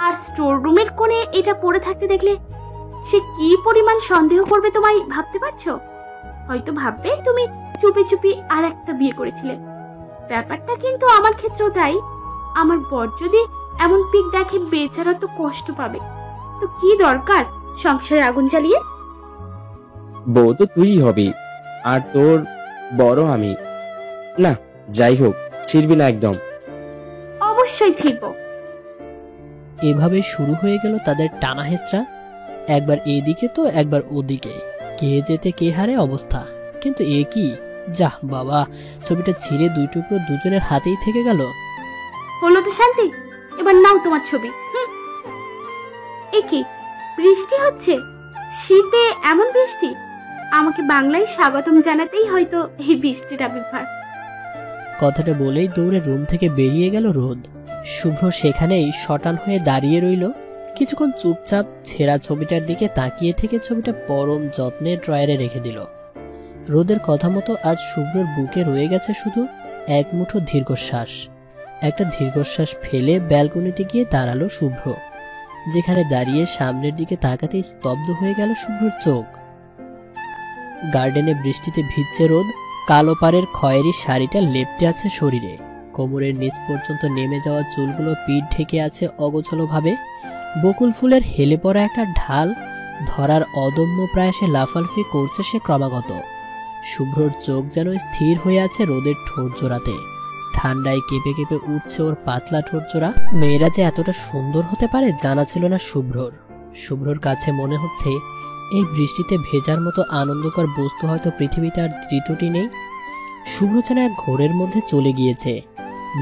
আর স্টোর রুমের কোণে এটা পড়ে থাকতে দেখলে সে কি পরিমাণ সন্দেহ করবে তোমায় ভাবতে পারছো? হয়তো ভাববে তুমি চুপি চুপি আর একটা বিয়ে করেছিলে। ব্যাপারটা কিন্তু আমার ক্ষেত্রেও তাই। আমার বর যদি এমন পিক দেখে বেচারা তো কষ্ট পাবে। তো কি দরকার সংসারে আগুন জ্বালিয়ে? বউ তো তুই হবি, আর তোর বড় আমি। না, যাই হোক, ছিড়বি না একদম। অবশ্যই ছিড়বো। এভাবে শুরু হয়ে গেল তাদের টানা হেঁচড়া। একবার এদিকে তো একবার ওদিকে, কে যেতে কে হারে অবস্থা। কিন্তু এ কি, যাহ বাবা, ছবিটা ছিঁড়ে 2 টুকরো দুজনের হাতেই থেকে গেল। হলো তো শান্তি, এবার নাও তোমার ছবি। এ কি বৃষ্টি হচ্ছে? শীতে এমন বৃষ্টি? আমাকে বাংলায় স্বাগতম জানাতেই হয়তো এই বৃষ্টির আবির্ভাব। কথাটা বলেই দৌড়ে রুম থেকে বেরিয়ে গেল রোদ। শুভ্র সেখানেই শটান হয়ে দাঁড়িয়ে রইল। কিছুক্ষণ চুপচাপ ছেঁড়া ছবিটার দিকে তাকিয়ে থেকে ছবিটা পরম যত্নে ড্রয়ারে রেখে দিল। রোদের কথা মতো আজ শুভ্রর বুকে রয়ে গেছে শুধু এক মুঠো দীর্ঘশ্বাস। একটা দীর্ঘশ্বাস ফেলে ব্যালকনিতে গিয়ে দাঁড়ালো শুভ্র। যেখানে দাঁড়িয়ে সামনের দিকে তাকাতেই স্তব্ধ হয়ে গেল শুভ্রর চোখ। গার্ডেনে বৃষ্টিতে ভিজছে রোদ, কালো পাড়ের খয়েরি শাড়িটা লেপ্টে আছে শরীরে। কোমরের নিচ পর্যন্ত নেমে যাওয়া চুলগুলো পিঠ ঢেকে আছে অগোছালোভাবে। বকুল ফুলের হেলে পড়া একটা ঢাল ধরার অদম্য প্রয়াসে লাফালাফি করছে সে ক্রমাগত। শুভ্রর চোখ যেন স্থির হয়ে আছে রোদের ঠোঁট জোড়াতে। ঠান্ডায় কেঁপে কেঁপে উঠছে ওর পাতলা ঠোঁট জোড়া। মেয়েরা যে এতটা সুন্দর হতে পারে জানা ছিল না শুভ্রর। শুভ্রর কাছে মনে হচ্ছে এই বৃষ্টিতে ভেজার মতো আনন্দকর বস্তু হয়তো পৃথিবীতে আর দ্বিতীয়টি নেই। শুভ্র যেন এক ঘোরের মধ্যে চলে গিয়েছে।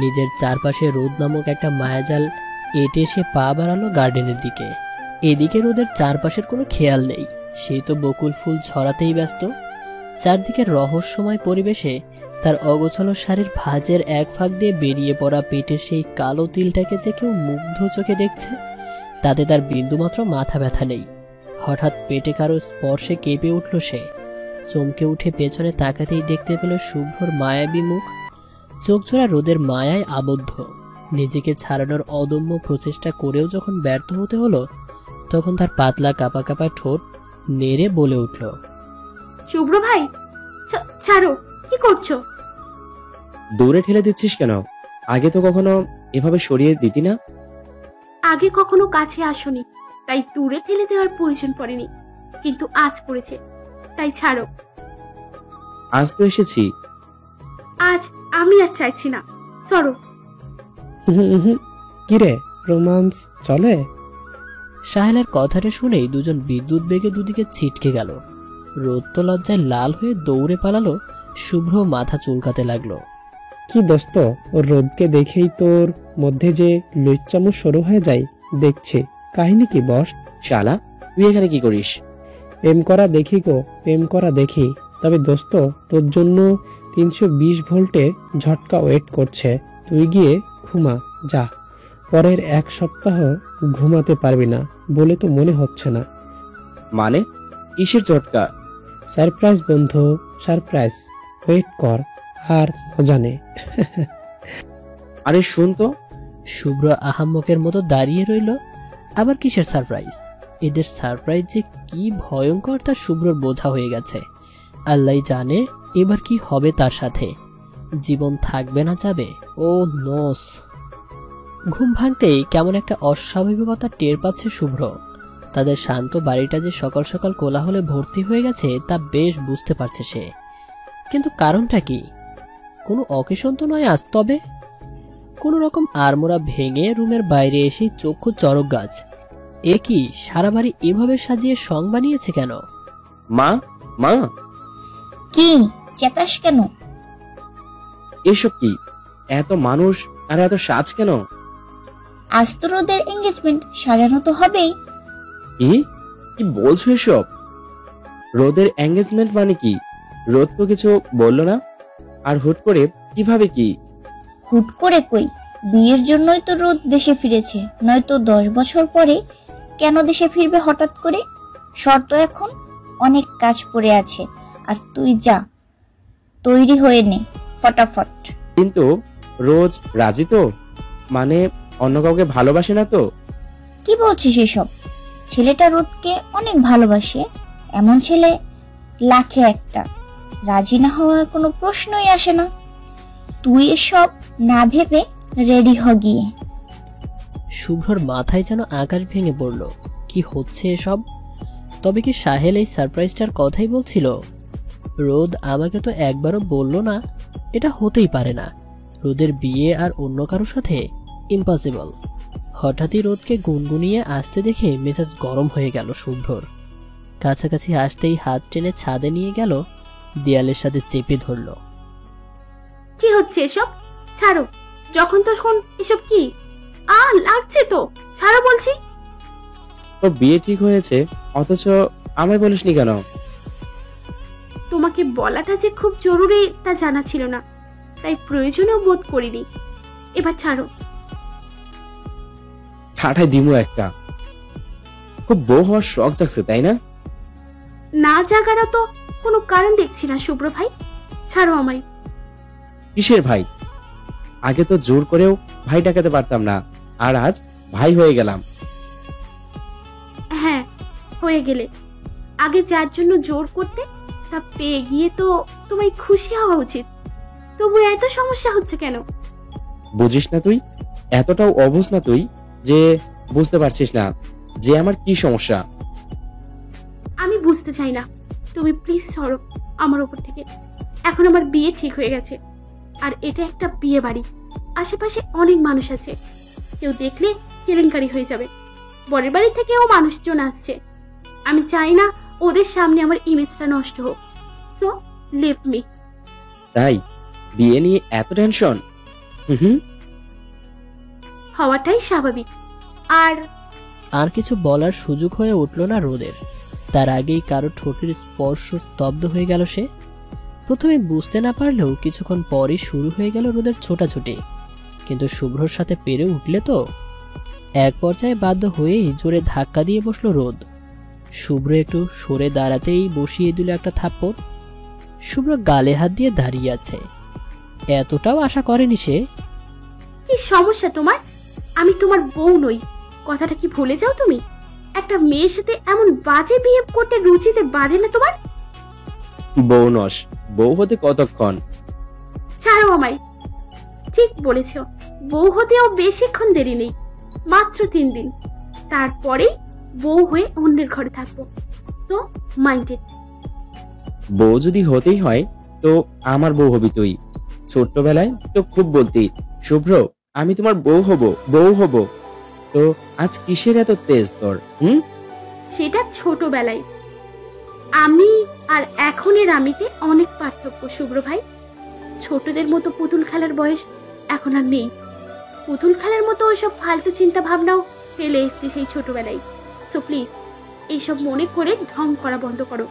নিজের চারপাশে রোদ নামক একটা মায়াজাল এঁটে সে পা বাড়ালো গার্ডেনের দিকে। এদিকে রোদের চারপাশের কোনো খেয়াল নেই, সেই তো বকুল ফুল ছড়াতেই ব্যস্ত। চারদিকের রহস্যময় পরিবেশে তার অগোছালো শাড়ির ভাঁজের এক ফাঁক দিয়ে বেরিয়ে পড়া পেটের সেই কালো তিলটাকে যে কেউ মুগ্ধ চোখে দেখছে, তাতে তার বিন্দুমাত্র মাথা ব্যথা নেই। হঠাৎ পেটে কারো স্পর্শে কেঁপে উঠল সে। চমকে উঠে পেছনে তাকাতেই দেখতে পেল শুভ্রর মায়াবী মুখ। চোখজোড়া রোদের মায়ায় আবদ্ধ। নিজেকে ছাড়ানোর অদম্য প্রচেষ্টা করেও যখন ব্যর্থ হতে হলো, তখন তার পাতলা কাঁপা কাঁপা ঠোঁট নেড়ে বলে উঠল, শুভ্র ভাই, ছাড়ো, কি করছো? দূরে ঠেলে দিচ্ছিস কেন? আগে তো কখনো এভাবে সরিয়ে দিতি না। আগে কখনো কাছে আসোনি, তাই দূরে ঠেলে দেওয়ার প্রয়োজন পড়েনি, কিন্তু আজ পড়েছে, তাই ছাড়ো। আজ তো এসেছি। আজ আমি আর চাইছি না, সরো। কিরে, রোমান্স চলে? সাহেলের কথাটা শুনেই দুজন বিদ্যুৎ বেগে দুদিকে ছিটকে গেল। রোদ তো লজ্জায় লাল হয়ে দৌড়ে পালালো। শুভ্র মাথা চুলকাতে লাগলো। কি দোস্ত, ওর রোদকে দেখেই তোর মধ্যে যে লুচ্চামু শুরু হয়ে যায় দেখছি। কাহিনী কি বস? শালা, তুই এখানে কি করিস? প্রেম করা দেখি গো, প্রেম করা দেখি। তবে দোস্ত, তোর জন্য 320 ভোল্টের ঝটকা ওয়েট করছে। তুই গিয়ে ঘুমা যা। পরের 1 সপ্তাহ ঘুমাতে পারবি না বলে তো মনে হচ্ছে না। মানে কিসের ঝটকা? সারপ্রাইজ বন্ধু, সারপ্রাইজ। ওয়েট কর আর মজা নে। আরে শুন তো। শুভ্র আহাম্মকের মতো দাঁড়িয়ে রইল। আবার কিসের সারপ্রাইজ? এদের সারপ্রাইজ যে কি ভয়ঙ্কর তা শুভ্রর বোঝা হয়ে গেছে। আল্লাহ জানে এবার কি হবে তার সাথে। জীবন থাকবে না যাবে? ও নোস। ঘুম ভাঙতেই কেমন একটা অস্বাভাবিকতা টের পাচ্ছে শুভ্র। তাদের শান্ত বাড়িটা যে সকাল সকাল কোলাহলে ভর্তি হয়ে গেছে তা বেশ বুঝতে পারছে সে। কিন্তু কারণটা কি? কোনো অকেশন তো নয় আজ। তবে কোন রকম আড়মোড়া ভেঙে রুমের বাইরে এসে চক্ষু চড়ক গাছ। এ কি, সারা বাড়ি এভাবে সাজিয়ে সং বানিয়েছে কেন? মা, মা। কি চেতাস কেন? এসব কি? এত মানুষ আর এত সাজ কেন? আজ তো রোদের এঙ্গেজমেন্ট, সাজানো তো হবেই। কি বলছো এসব? রোদের এঙ্গেজমেন্ট মানে কি? রোদ তো কিছু বললো না। আর হুট করে কিভাবে কি? হুট করে কই, বিয়ের জন্যই তো রোদ দেশে ফিরেছে, নয়তো 10 বছর পরে কেন দেশে ফিরবে হঠাৎ করে? শর্ত এখন অনেক কাজ পড়ে আছে, আর তুই যা, তৈরি হয়ে নে ফটাফট। কিন্তু রোজ রাজি তো? মানে অন্য কাউকে ভালোবাসে না তো? কি বলছিস এসব? ছেলেটা রোদকে অনেক ভালোবাসে, এমন ছেলে লাখে একটা। রাজি না হওয়ার কোনো প্রশ্নই আসে না। তুই এসব না ভেবে রেডি হ গিয়ে। শুভ্রর মাথায় যেন আকাশ ভেঙে পড়ল। কি হচ্ছে এসব? তবে কি সাহেল এই সারপ্রাইজটার কথাই বলছিল? রোদ আমাকে তো একবারও বলল না। এটা হতেই পারে না। রোদের বিয়ে আর অন্য কারোর সাথে? ইম্পসিবল। হঠাৎই রোদকে গুনগুনিয়ে আসতে দেখে মেজাজ গরম হয়ে গেল শুভ্রর। কাছাকাছি আসতেই হাত টেনে ছাদে নিয়ে গেল, দেয়ালের সাথে চেপে ধরল। কি হচ্ছে এসব? ছাড়ো, যখন তখন এসব কি? লাগছে তো, ছাড়ো বলছি। তোর বিয়ে ঠিক হয়েছে, অথচ আমায় বলিসনি কেন? তোমাকে বলাটা যে খুব জরুরি তা জানা ছিল না, তাই প্রয়োজনও বোধ করিনি। এবার ছাড়ো। ঠাঠাই দিমু একটা। খুব বউ হওয়ার শখ জাগছে তাই না? না জাগারও তো কোনো কারণ দেখছি না শুভ্র ভাই, ছাড়ো আমায়। কিসের ভাই? আগে তো জোর করেও ভাই ডাকাতে পারতাম না, আর আজ ভাই হয়ে গেলাম। হ্যাঁ, হয়ে গেলে। আগে যার জন্য জোর করতে, তা পেয়ে গিয়ে তো তোমায় খুশি হওয়া উচিত। তবু এত সমস্যা হচ্ছে কেন? বুঝিস না তুই? এতটাও অবুঝ না তুই যে বুঝতে পারছিস না যে আমার কি সমস্যা। আমি বুঝতে চাই না, তুমি প্লিজ সরো আমার উপর থেকে। এখন আমার বিয়ে ঠিক হয়ে গেছে, আর এটা একটা বিয়ে বাড়ি। আশেপাশে অনেক মানুষ আছে, কেউ দেখলে কেলেঙ্কারি হয়ে যাবে। বরের বাড়ি থেকেও মানুষজন আসছে, আমি চাই না ওদের সামনে আমার ইমেজটা নষ্ট হোক। So leave me. তাই বিয়ে নিয়ে এত টেনশন? হুম, হওয়াটাই স্বাভাবিক। আর আর কিছু বলার সুযোগ হয়ে উঠল না রোদের। তার আগেই কারো ঠোঁটের স্পর্শ স্তব্ধ হয়ে গেল। সে প্রথমে বুঝতে না পারলেও কিছুক্ষণ পরই শুরু হয়ে গেল রোদের ছোটাছুটি। কিন্তু শুভ্রর সাথে পেরে উঠলে তো এক পর্যায়ে বাধ্য হয়েই জোরে ধাক্কা দিয়ে বসলো রোদ। শুভ্র একটু সরে দাঁড়াতেই বসিয়ে দিল একটা থাপ্পড়। শুভ্র গালে হাত দিয়ে দাঁড়িয়ে আছে। এতটাও আশা করেনি সে। কি সমস্যা তোমার? আমি তোমার বউ নই, কথাটা কি ভুলে যাও তুমি? একটা মেয়ের সাথে এমন বাজে বিহেভ করতে রুচিতে বাঁধে না তোমার? বউ নস, বউ হতে কতক্ষণ? ছাড়ো আমায়। ঠিক বলেছ, বউ হতেও বেশিক্ষণ দেরি নেই, মাত্র 3 দিন। তারপরেই বউ হয়ে অন্যের ঘরে থাকবো। তো মাইন্ডেড। বউ যদি হতেই হয় তো আমার বউ হবি তুই। ছোট্টবেলায় তো খুব বলতি, শুভ্র আমি তোমার বউ হব, বউ হব। তো আজ কিসের এত তেজ তোর? সেটা ছোটবেলায়। আমি আর এখনের আমিতে অনেক পার্থক্য শুভ্র ভাই। ছোটদের মতো পুতুল খেলার বয়স এখন আর নেই। পুতুল খেলার মতো ওইসব ফালতু চিন্তা ভাবনাও ফেলে এসেছি সেই ছোটবেলায়। সো প্লিজ এইসব মনে করে ঢং করা বন্ধ করো।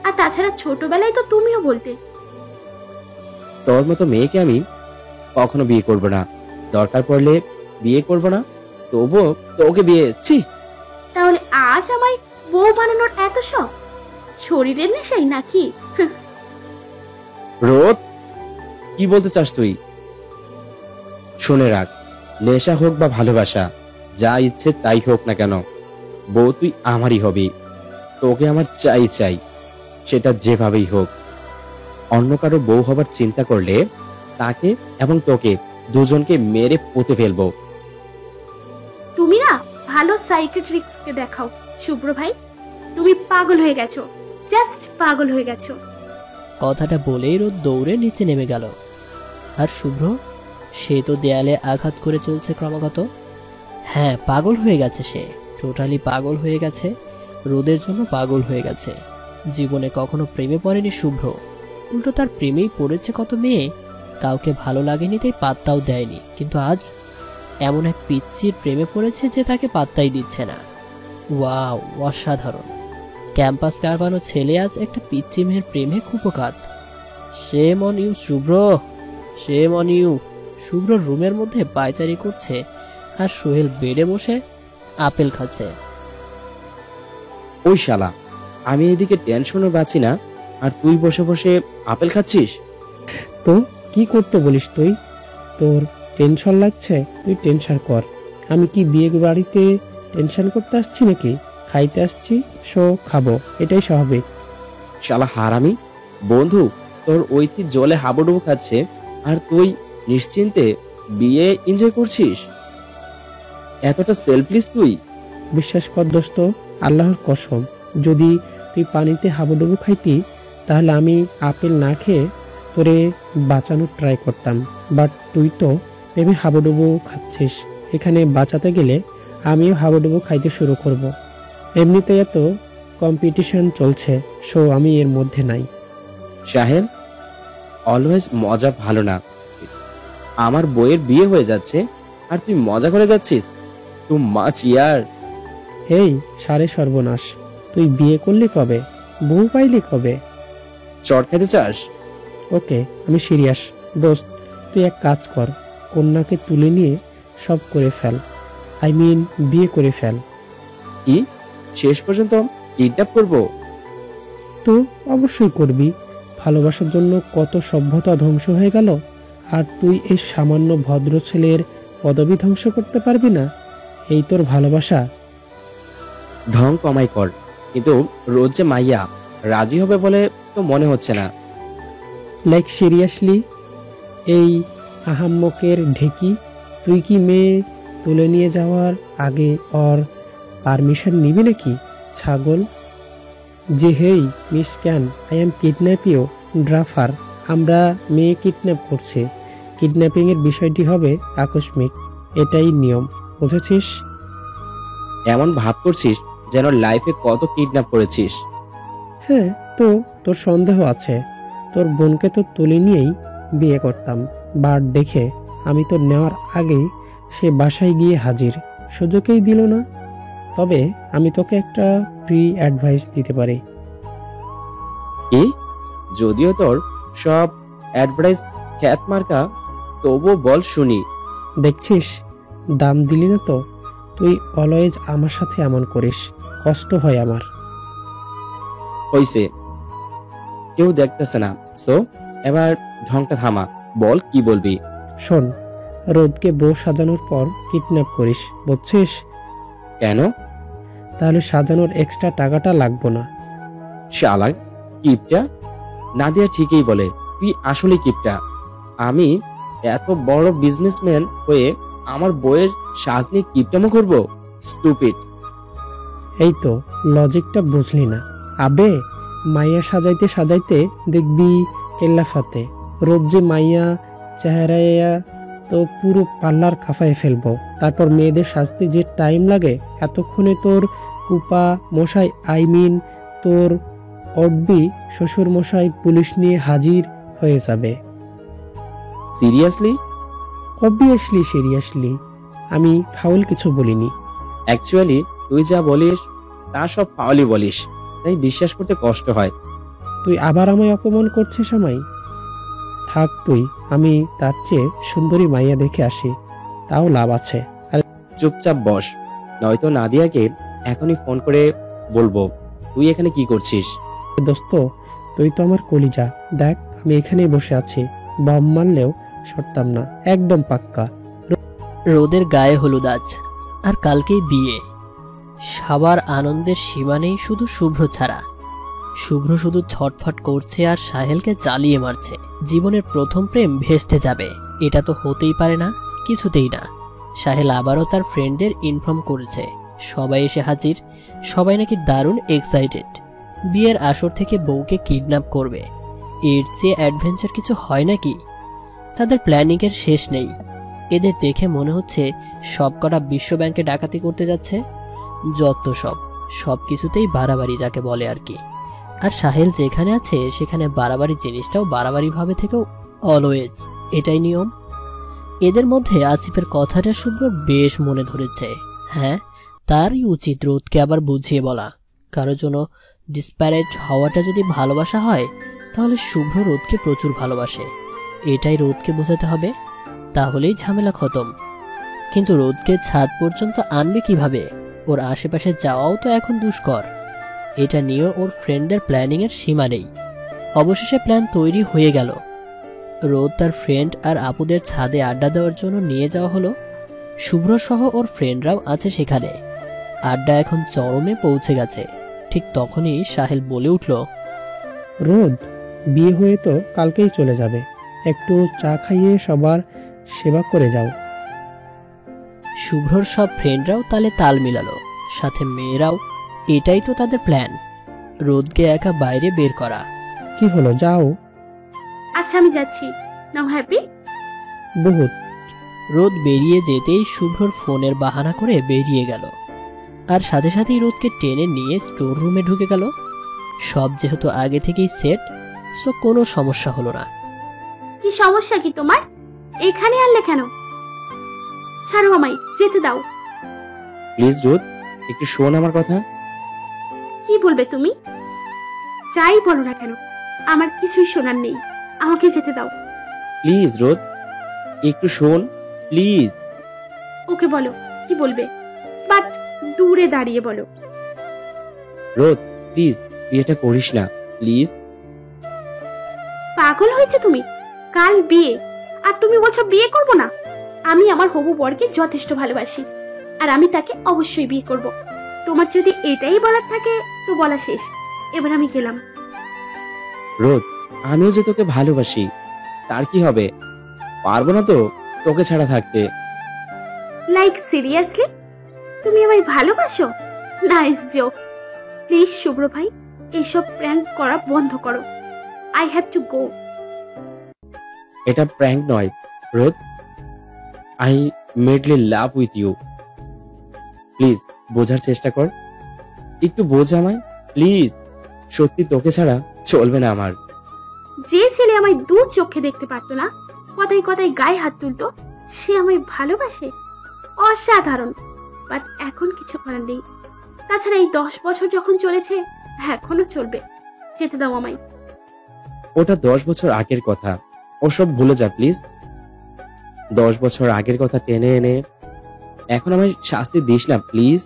আর তাছাড়া ছোটবেলায় তো তুমিও বলতে। তোর মতো মেয়েকে আমি কখনো বিয়ে করব না, দরকার পড়লে বিয়ে করব না, তবুও তোকে বিয়ে। তাহলে আজ আমায় বউ বানানোর এত শখ? শরীরের নেশাই নাকি? রোদ, কি বলতে চাস তুই? শুনে রাখ, নেশা হোক বা ভালোবাসা, যা ইচ্ছে তাই হোক না কেন, বউ তুই আমারই হবি। তোকে আমার চাই চাই, সেটা যেভাবেই হোক। অন্য কারো বউ হবার চিন্তা করলে তাকে এবং তোকে দুজনকে মেরে পুঁতে ফেলবো। তুমি না ভালো সাইকিয়াট্রিস্টকে দেখাও শুভ্র ভাই। তুমি পাগল হয়ে গেছো, জাস্ট পাগল হয়ে গেছো। কথাটা বলেই রোদ দৌড়ে নিচে নেমে গেল। আর শুভ্র, সে তো দেয়ালে আঘাত করে চলছে ক্রমাগত। হ্যাঁ, পাগল হয়ে গেছে সে, টোটালি পাগল হয়ে গেছে। রোদের জন্য পাগল হয়ে গেছে। জীবনে কখনো প্রেমে পড়েনি শুভ্র, উল্টো তার প্রেমেই পড়েছে কত মেয়ে। কাউকে ভালো লাগেনি তাই পাত্তাও দেয়নি, কিন্তু আজ এমন এক পিচ্চির প্রেমে পড়েছে যে তাকে পাত্তাই দিচ্ছে না। ওয়াও, অসাধারণ। ক্যাম্পাস কারবানো ছেলে আজ একটা পিচ্চি মেয়ের প্রেমে কুপকাত। Shame on you Shubhro, shame on you. Shubhro রুমের মধ্যে পায়চারি করছে আর সোহেল বেডে বসে আপেল খাচ্ছে। ওই শালা, আমি এদিকে টেনশনে বাঁচি না, আর তুই বসে বসে আপেল খাচ্ছিস। তো কি করতে বলিস তুই? তোর টেনশন লাগছে, তুই টেনশন কর। আমি কি বিয়ে বাড়িতে টেনশন করতে আসছি নাকি? খাইতে আসছি, সো খাবো, এটাই স্বাভাবিক। শালা হারামি বন্ধু, তোর ঐতি জলে হাবুডুবু খাচ্ছে আর তুই নিশ্চিন্তে বিয়ে এনজয় করছিস। এতটা সেলফলেস তুই? বিশ্বাস কর দোস্ত, আল্লাহর কসম, যদি তুই পানিতে হাবুডুবু খাইতি তাহলে আমি আপেল না খেয়ে তোরে বাঁচানোর ট্রাই করতাম। বাট তুই তো ভেবে হাবুডুবু খাচ্ছিস। এখানে বাঁচাতে গেলে আমিও হাবুডুবু খাইতে শুরু করব। এমনিতে এত কম্পিটিশন চলছে, সো আমি এর মধ্যে নাই। সাহেল, অলওয়েজ মজা ভালো না। আমার বইয়ের বিয়ে হয়ে যাচ্ছে আর তুই মজা করে যাচ্ছিস। তুই মাছ ইয়ার। হেই সারে সর্বনাশ, তুই বিয়ে করলি কবে? বউ পাইলি কবে? চট খেতে চাস? ওকে, আমি সিরিয়াস। দোস্ত, তুই এক কাজ কর, কন্যাকে তুলে নিয়ে সব করে ফেল। আই মিন বিয়ে করে ফেল। কি শেষ পর্যন্ত কিডন্যাপ করব? তো অবশ্যই করবি। ভালোবাসার জন্য কত সভ্যতা ধ্বংস হয়ে গেল, আর তুই এই সামান্য ভদ্র ছেলের পদবি ধ্বংস করতে পারবি না? এই তোর ভালোবাসা? ঢং কমাই কর, কিন্তু রোজ যে মাইয়া রাজি হবে বলে তো মনে হচ্ছে না। Like seriously? এই আহাম্মকের ঢেকি, তুই কি মেয়ে তুলে নিয়ে যাওয়ার আগে ওর পারমিশন নিবি নাকি, ছাগল? যে হেই মিস ক্যান, আই এম কিডন্যাপিও ড্রাফার। আমরা মেয়ে কিডন্যাপ করছে। কিডন্যাপিং এর বিষয়টি হবে আকস্মিক, এটাই নিয়ম, বুঝেছিস? এমন ভাব করছিস যেন লাইফে কত কিডন্যাপ করেছিস। হ্যাঁ, তো তোর সন্দেহ আছে? তোর বোনকে তো তুলে নিয়েই বিয়ে করতাম, বাট দেখে আমি তো নেওয়ার আগেই সে বাসায় গিয়ে হাজির, সুযোগই দিল না। তবে আমি তোকে একটা প্রি অ্যাডভাইস দিতে পারি। কি? যদিও তোর সব অ্যাডভার্টাইজ খ্যাত মার্কা, তবু বল শুনি। দেখছিস, দাম দিলি না তো? তুই অলওয়েজ আমার সাথে এমন করিস, কষ্ট হয় আমার। হইছে, কেউ দেখতেছে না, সো এবার ঢংটা থামা, বল কি বলবি। শোন, রোদকে বউ সাজানোর পর কিডন্যাপ করিস, বুঝছিস? কেন? তাহলে সাজানোর এক্সট্রা টাকাটা লাগবে না। শালা কিপটা। নাদিয়া ঠিকই বলে, তুই আসলে কিপটা। আমি এত বড় বিজনেসম্যান হয়ে আমার বইয়ের সাজ নিয়ে কিপটামো করবো? স্টুপিড। এই তো লজিকটা বুঝলি না? আবে, মাইয়া সাজাইতে সাজাইতে দেখবি কেল্লাফাতে। রোদ যে মাইয়া চেহারাইয়া তো পুরো পার্লার খাফায় ফেলবো। তারপর মেয়েদের সাজতে যে টাইম লাগে, এতক্ষণে তোর কুপা মশাই, আই মিন তোর অডবি শ্বশুর মশাই পুলিশ নিয়ে হাজির হয়ে যাবে। সিরিয়াসলি? অবভিয়াসলি সিরিয়াসলি, আমি ফাউল কিছু বলিনি। অ্যাকচুয়ালি তুই যা বলিস তা সব ফাউলি বলিস, তাই বিশ্বাস করতে কষ্ট হয়। তুই আবার আমায় অপমান করছিস আমায়? থাক তুই, আমি তার চেয়ে সুন্দরী মাইয়া দেখে আসি, তাও লাভ আছে। আর চুপচাপ বস, নয়তো নাদিয়াকে এখনই ফোন করে বলবো তুই এখানে কি করছিস। দোস্ত, তুই তো আমার কলিজা। দেখ, আমি এখানেই বসে আছি, বম মারলেও সরতাম না, একদম পাক্কা। রোদের গায়ে হলুদ আজ, আর কালকেই বিয়ে। সবার আনন্দের সীমা নেই শুধু শুভ্র ছাড়া। শুভ্র শুধু ছটফট করছে আর সাহেলকে জ্বালিয়ে মারছে। জীবনের প্রথম প্রেম ভেস্তে যাবে, এটা তো হতেই পারে না, কিছুতেই না। সাহেল আবারও তার ফ্রেন্ডদের ইনফর্ম করেছে, সবাই এসে হাজির। সবাই নাকি দারুণ এক্সাইটেড, বিয়ের আসর থেকে বউকে কিডন্যাপ করবে। এর চেয়ে অ্যাডভেঞ্চার কিছু হয় নাকি? তাদের প্ল্যানিং এর শেষ নেই। এদের দেখে মনে হচ্ছে সবকটা বিশ্ব ব্যাংকে ডাকাতি করতে যাচ্ছে। যত সব কিছুতেই বাড়াবাড়ি যাকে বলে আর কি। আর সাহেল যেখানে আছে সেখানে বাড়াবাড়ি জিনিসটাও বাড়াবাড়ি ভাবে থেকেও অলওয়েজ, এটাই নিয়ম। এদের মধ্যে আসিফের কথাটা শুভ্র বেশ মনে ধরেছে। হ্যাঁ, তারই উচিত রোদকে আবার বুঝিয়ে বলা। কারো জন্য ডিসপ্যারেট হওয়াটা যদি ভালোবাসা হয়, তাহলে শুভ্র রোদকে প্রচুর ভালোবাসে, এটাই রোদকে বোঝাতে হবে, তাহলেই ঝামেলা খতম। কিন্তু রোদকে ছাদ পর্যন্ত আনবে কিভাবে? ওর আশেপাশে যাওয়াও তো এখন দুষ্কর। এটা নিয়ে ওর ফ্রেন্ডদের প্ল্যানিং এর সীমা নেই। অবশেষে প্ল্যান তৈরি হয়ে গেল। রোদ তার ফ্রেন্ড আর আপুদের ছাদে আড্ডা দেওয়ার জন্য নিয়ে যাওয়া হলো। শুভ্র সহ ওর ফ্রেন্ডরাও আছে সেখানে। আড্ডা এখন চরমে পৌঁছে গেছে। ঠিক তখনই সাহেল বলে উঠল, রোদ, বিয়ে হয়ে তো কালকেই চলে যাবে, একটু চা খাইয়ে সবার সেবা করে যাও। শুভ্রর সব ফ্রেন্ডরাও তালে তাল মিলালো, সাথে মেয়েরাও। এটাই তো তাদের প্ল্যান, রোদকে একা বাইরে বের করা। কি হলো, যাও। আচ্ছা আমি যাচ্ছি, নাও হ্যাপি। বহুত। রোদ বেরিয়ে যেতেই শুভ্রর ফোনের বাহানা করে বেরিয়ে গেল, আর সাথে সাথেই রোদকে টেনে নিয়ে স্টোর রুমে ঢুকে গেল। সব যেহেতু আগে থেকেই সেট, সো কোনো সমস্যা হলো না। কি সমস্যা কি তোমার? এখানে আনলে কেন? ছাড়ো আমায়, যেতে দাও। প্লিজ রোদ, একটু শোন আমার কথা। কি বলবে তুমি? যাই বলো না কেন, আমার কিছুই শোনার নেই, আমাকে যেতে দাও। প্লিজ রোদ, একটু শোন প্লিজ। ওকে বলো, কি বলবে, বাট দূরে দাঁড়িয়ে বলো। রোদ প্লিজ বিয়েটা করিস না প্লিজ। পাগল হয়েছে তুমি? কাল বিয়ে, আর তুমি বলছো বিয়ে করব না? আমি আমার হবু বরকে যথেষ্ট ভালোবাসি, আর আমি তাকে অবশ্যই বিয়ে করব। তোমার যদি এটাই বলার থাকে তো বলা শেষ, এবার আমি গেলাম। রোদ আমিও যে তোকে ভালোবাসি, তার কি হবে? পারবো না তো তোকে ছাড়া থাকতে। লাইক সিরিয়াসলি তুমি আমায় ভালোবাসো? Nice joke. প্লিজ শুভ্র ভাই, এইসব প্র্যাঙ্ক করা বন্ধ করো। I have to go. এটা প্র্যাঙ্ক নয় রোদ, I madly love with you. Please বোঝার চেষ্টা কর, একটু বোঝ আমায় প্লিজ। সত্যি তোকে ছাড়া চলবে না আমার। যে ছেলে আমায় দু চোখে দেখতে পারতো না, কথায় কথায় গায়ে হাত তুলতো, সে আমায় ভালোবাসে? অসাধারণ। বাট এখন কিছু করার নেই। তাছাড়া এই 10 বছর যখন চলেছে, এখনো চলবে। যেতে দাও আমায়। ওটা 10 বছর আগের কথা, ওসব ভুলে যা প্লিজ। 10 বছর আগের কথা টেনে এনে এখন আমায় শাস্তি দিস না প্লিজ।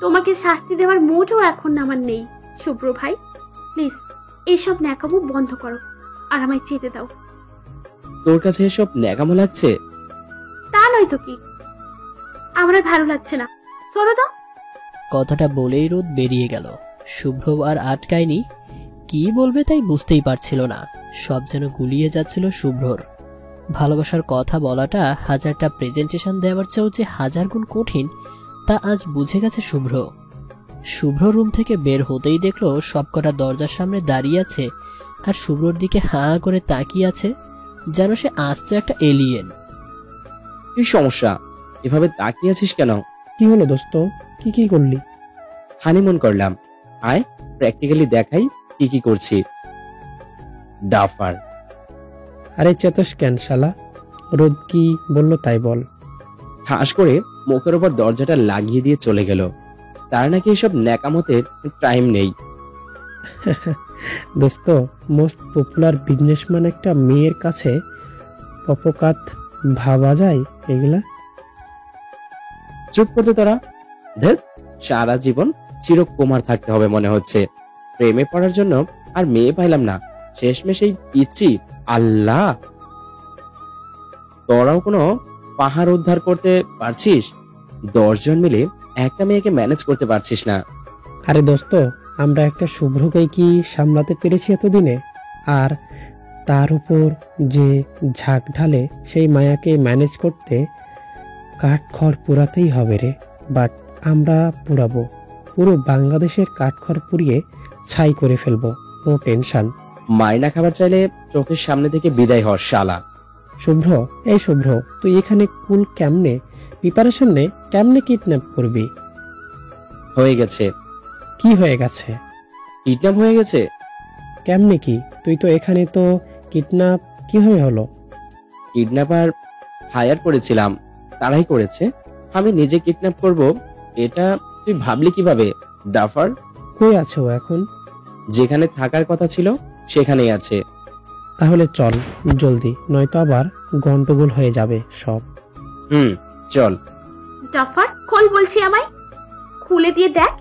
তোমাকে শাস্তি দেওয়ার মুডও এখন আমার নেই শুভ্র ভাই। প্লিজ এইসব ন্যাকামো বন্ধ করো আর আমায় যেতে দাও। তোর কাছে এসব ন্যাকামো লাগছে? তা নয় তো কি, আমার আর ভালো লাগছে না, সরো তো। কথাটা বলেই রোদ বেরিয়ে গেল। শুভ্র আর আটকায়নি, কি বলবে তাই বুঝতেই পারছিল না। সব যেন গুলিয়ে যাচ্ছিল শুভ্রর। ভালোবাসার কথা বলাটা হাজারটা প্রেজেন্টেশন দেওয়ার চেয়েও যে হাজার গুণ কঠিন, তা আজ বুঝে গেছে শুভ্র। শুভ্র রুম থেকে বের হতেই দেখলো সবকটা দরজার সামনে দাঁড়িয়ে আছে, আর শুভ্রর দিকে হাঁ করে তাকিয়ে আছে, যেন সে আস্ত একটা এলিয়েন। কি সমস্যা, এভাবে তাকিয়ে আছিস কেন? কি হলো দোস্ত, কি কি করলি? হানিমুন করলাম, আয় প্র্যাকটিক্যালি দেখাই কি কি করছি। ডাফার। আরে চেতস কেন শালা? রোদ কি বললো তাই বল। ঠাস করে মুখের উপর দরজাটা লাগিয়ে দিয়ে চলে গেল। তার নাকি এসব ন্যাকামতে টাইম নেই। দোস্ত, মোস্ট পপুলার বিজনেসম্যান একটা মেয়ের কাছে পপকাত ভাবা যায় এগুলা? চুপ করতে তোরা। ধেৎ, সারা জীবন চিরকুমার থাকতে হবে মনে হচ্ছে। প্রেমে পড়ার জন্য আর মেয়ে পাইলাম না, শেষমেশ এই পিচ্ছি। আল্লাহ, তোরাও কোনো পাহাড় উদ্ধার করতে পারছিস? 10 জন মিলে একটা মেয়েকে ম্যানেজ করতে পারছিস না। আরে দোস্ত, আমরা একটা শুভ্রকে কি সামলাতে পেরেছি এতদিনে? আর তার উপর যে ঝাঁক ঢালে সেই মায়াকে ম্যানেজ করতে কাঠখড় পুরাতেই হবে রে। বাট আমরা পুরাবো, পুরো বাংলাদেশের কাঠখড় পুড়িয়ে ছাই করে ফেলবো, নো টেনশন। মাইনা খাবার চাইলে চোখের সামনে থেকে বিদায় হওয়ার শালা। শুভ্র, এই শুভ্র, তুই এখানে কুল কেমনে, প্রিপারেশন নে, কেমনে কিডন্যাপ করবি? হয়ে গেছে। কি হয়ে গেছে? কিডন্যাপ হয়ে গেছে। কেমনে কি? তুই তো এখানে, তো কিডন্যাপ কিভাবে হলো? কিডন্যাপার হায়ার করেছিলাম, তারাই করেছে। আমি নিজে কিডন্যাপ করব এটা তুই ভাবলি কিভাবে ডাফার? কই আছে ও এখন? যেখানে থাকার কথা ছিল সেখানেই আছে। তাহলে চল জলদি, নয়তো আবার গন্ডগোল হয়ে যাবে সব। চল। জাফর, খোল বলছি আমায়। খুলে দিয়ে দেখ,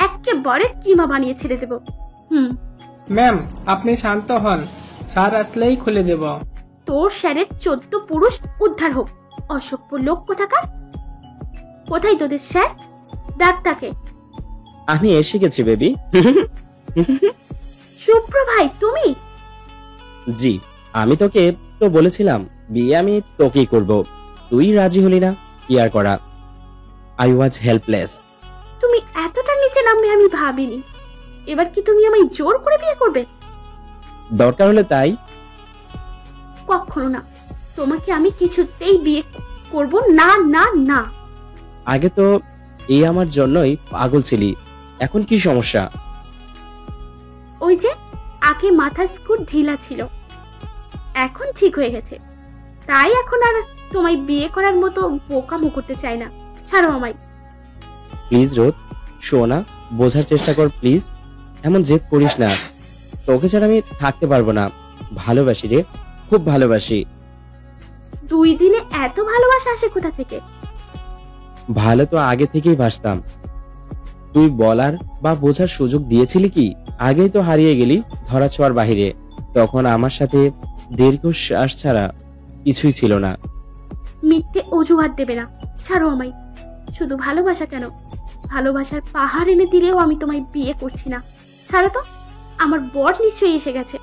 একেবারে কিমা বানিয়ে ছেড়ে দেবো। ম্যাম, আপনি শান্ত হন, স্যার আসলেই খুলে দেব। তোর স্যারের 14 পুরুষ উদ্ধার হোক। অসভ্য লোক কোথাকার। কোথায় তোদের স্যার? ডাক তাকে। আমি এসে গেছি বেবি। শুভ্র ভাই, তুমি? জি, আমি তোকে তো বলেছিলাম বিয়ে আমি তোকেই করব, তুই রাজি হলি না। কি আর করা, আই ওয়াজ হেল্পলেস। তুমি এতটা নিচে নামবে আমি ভাবিনি। এবার কি তুমি আমায় জোর করে বিয়ে করবে? দরকার হলে তাই। কখনো না, তোমাকে আমি কিছুতেই বিয়ে করব না, না, না। আগে তো এই আমার জন্যই পাগল ছিলি, এখন কি সমস্যা? ওই যে আগে মাথার স্ক্রু ঢিলা ছিল, এখন ঠিক হয়ে গেছে। তাই এখন আর তোমায় বিয়ে করার মতো বোকামো করতে চাই না। ছাড়ো আমায়। প্লিজ রোদ, শোনা, বোঝার চেষ্টা কর প্লিজ। এমন জেদ করিস না, তোকে ছাড়া আমি থাকতে পারবো না। ভালোবাসি রে, খুব ভালোবাসি। 2 দিনে এত ভালোবাসা আসে কোথা থেকে? ভালো তো আগে থেকেই বাসতাম। তুই বলার বা বোঝার সুযোগ দিয়েছিলি কি? আগেই তো হারিয়ে গেলি ধরা ছোঁয়ার বাহিরে। তখন আমার সাথে দীর্ঘশ্বাস ছাড়া কিছুই ছিল না। মিথ্যে অজুহাত দেবে না, ছাড়ো আমায়। শুধু ভালোবাসা কেন, ভালোবাসার পাহাড় এনে দিলেও আমি তোমায় বিয়ে করছি না। ছাড়ো তো, আমার বর নিশ্চয়ই এসে গেছে।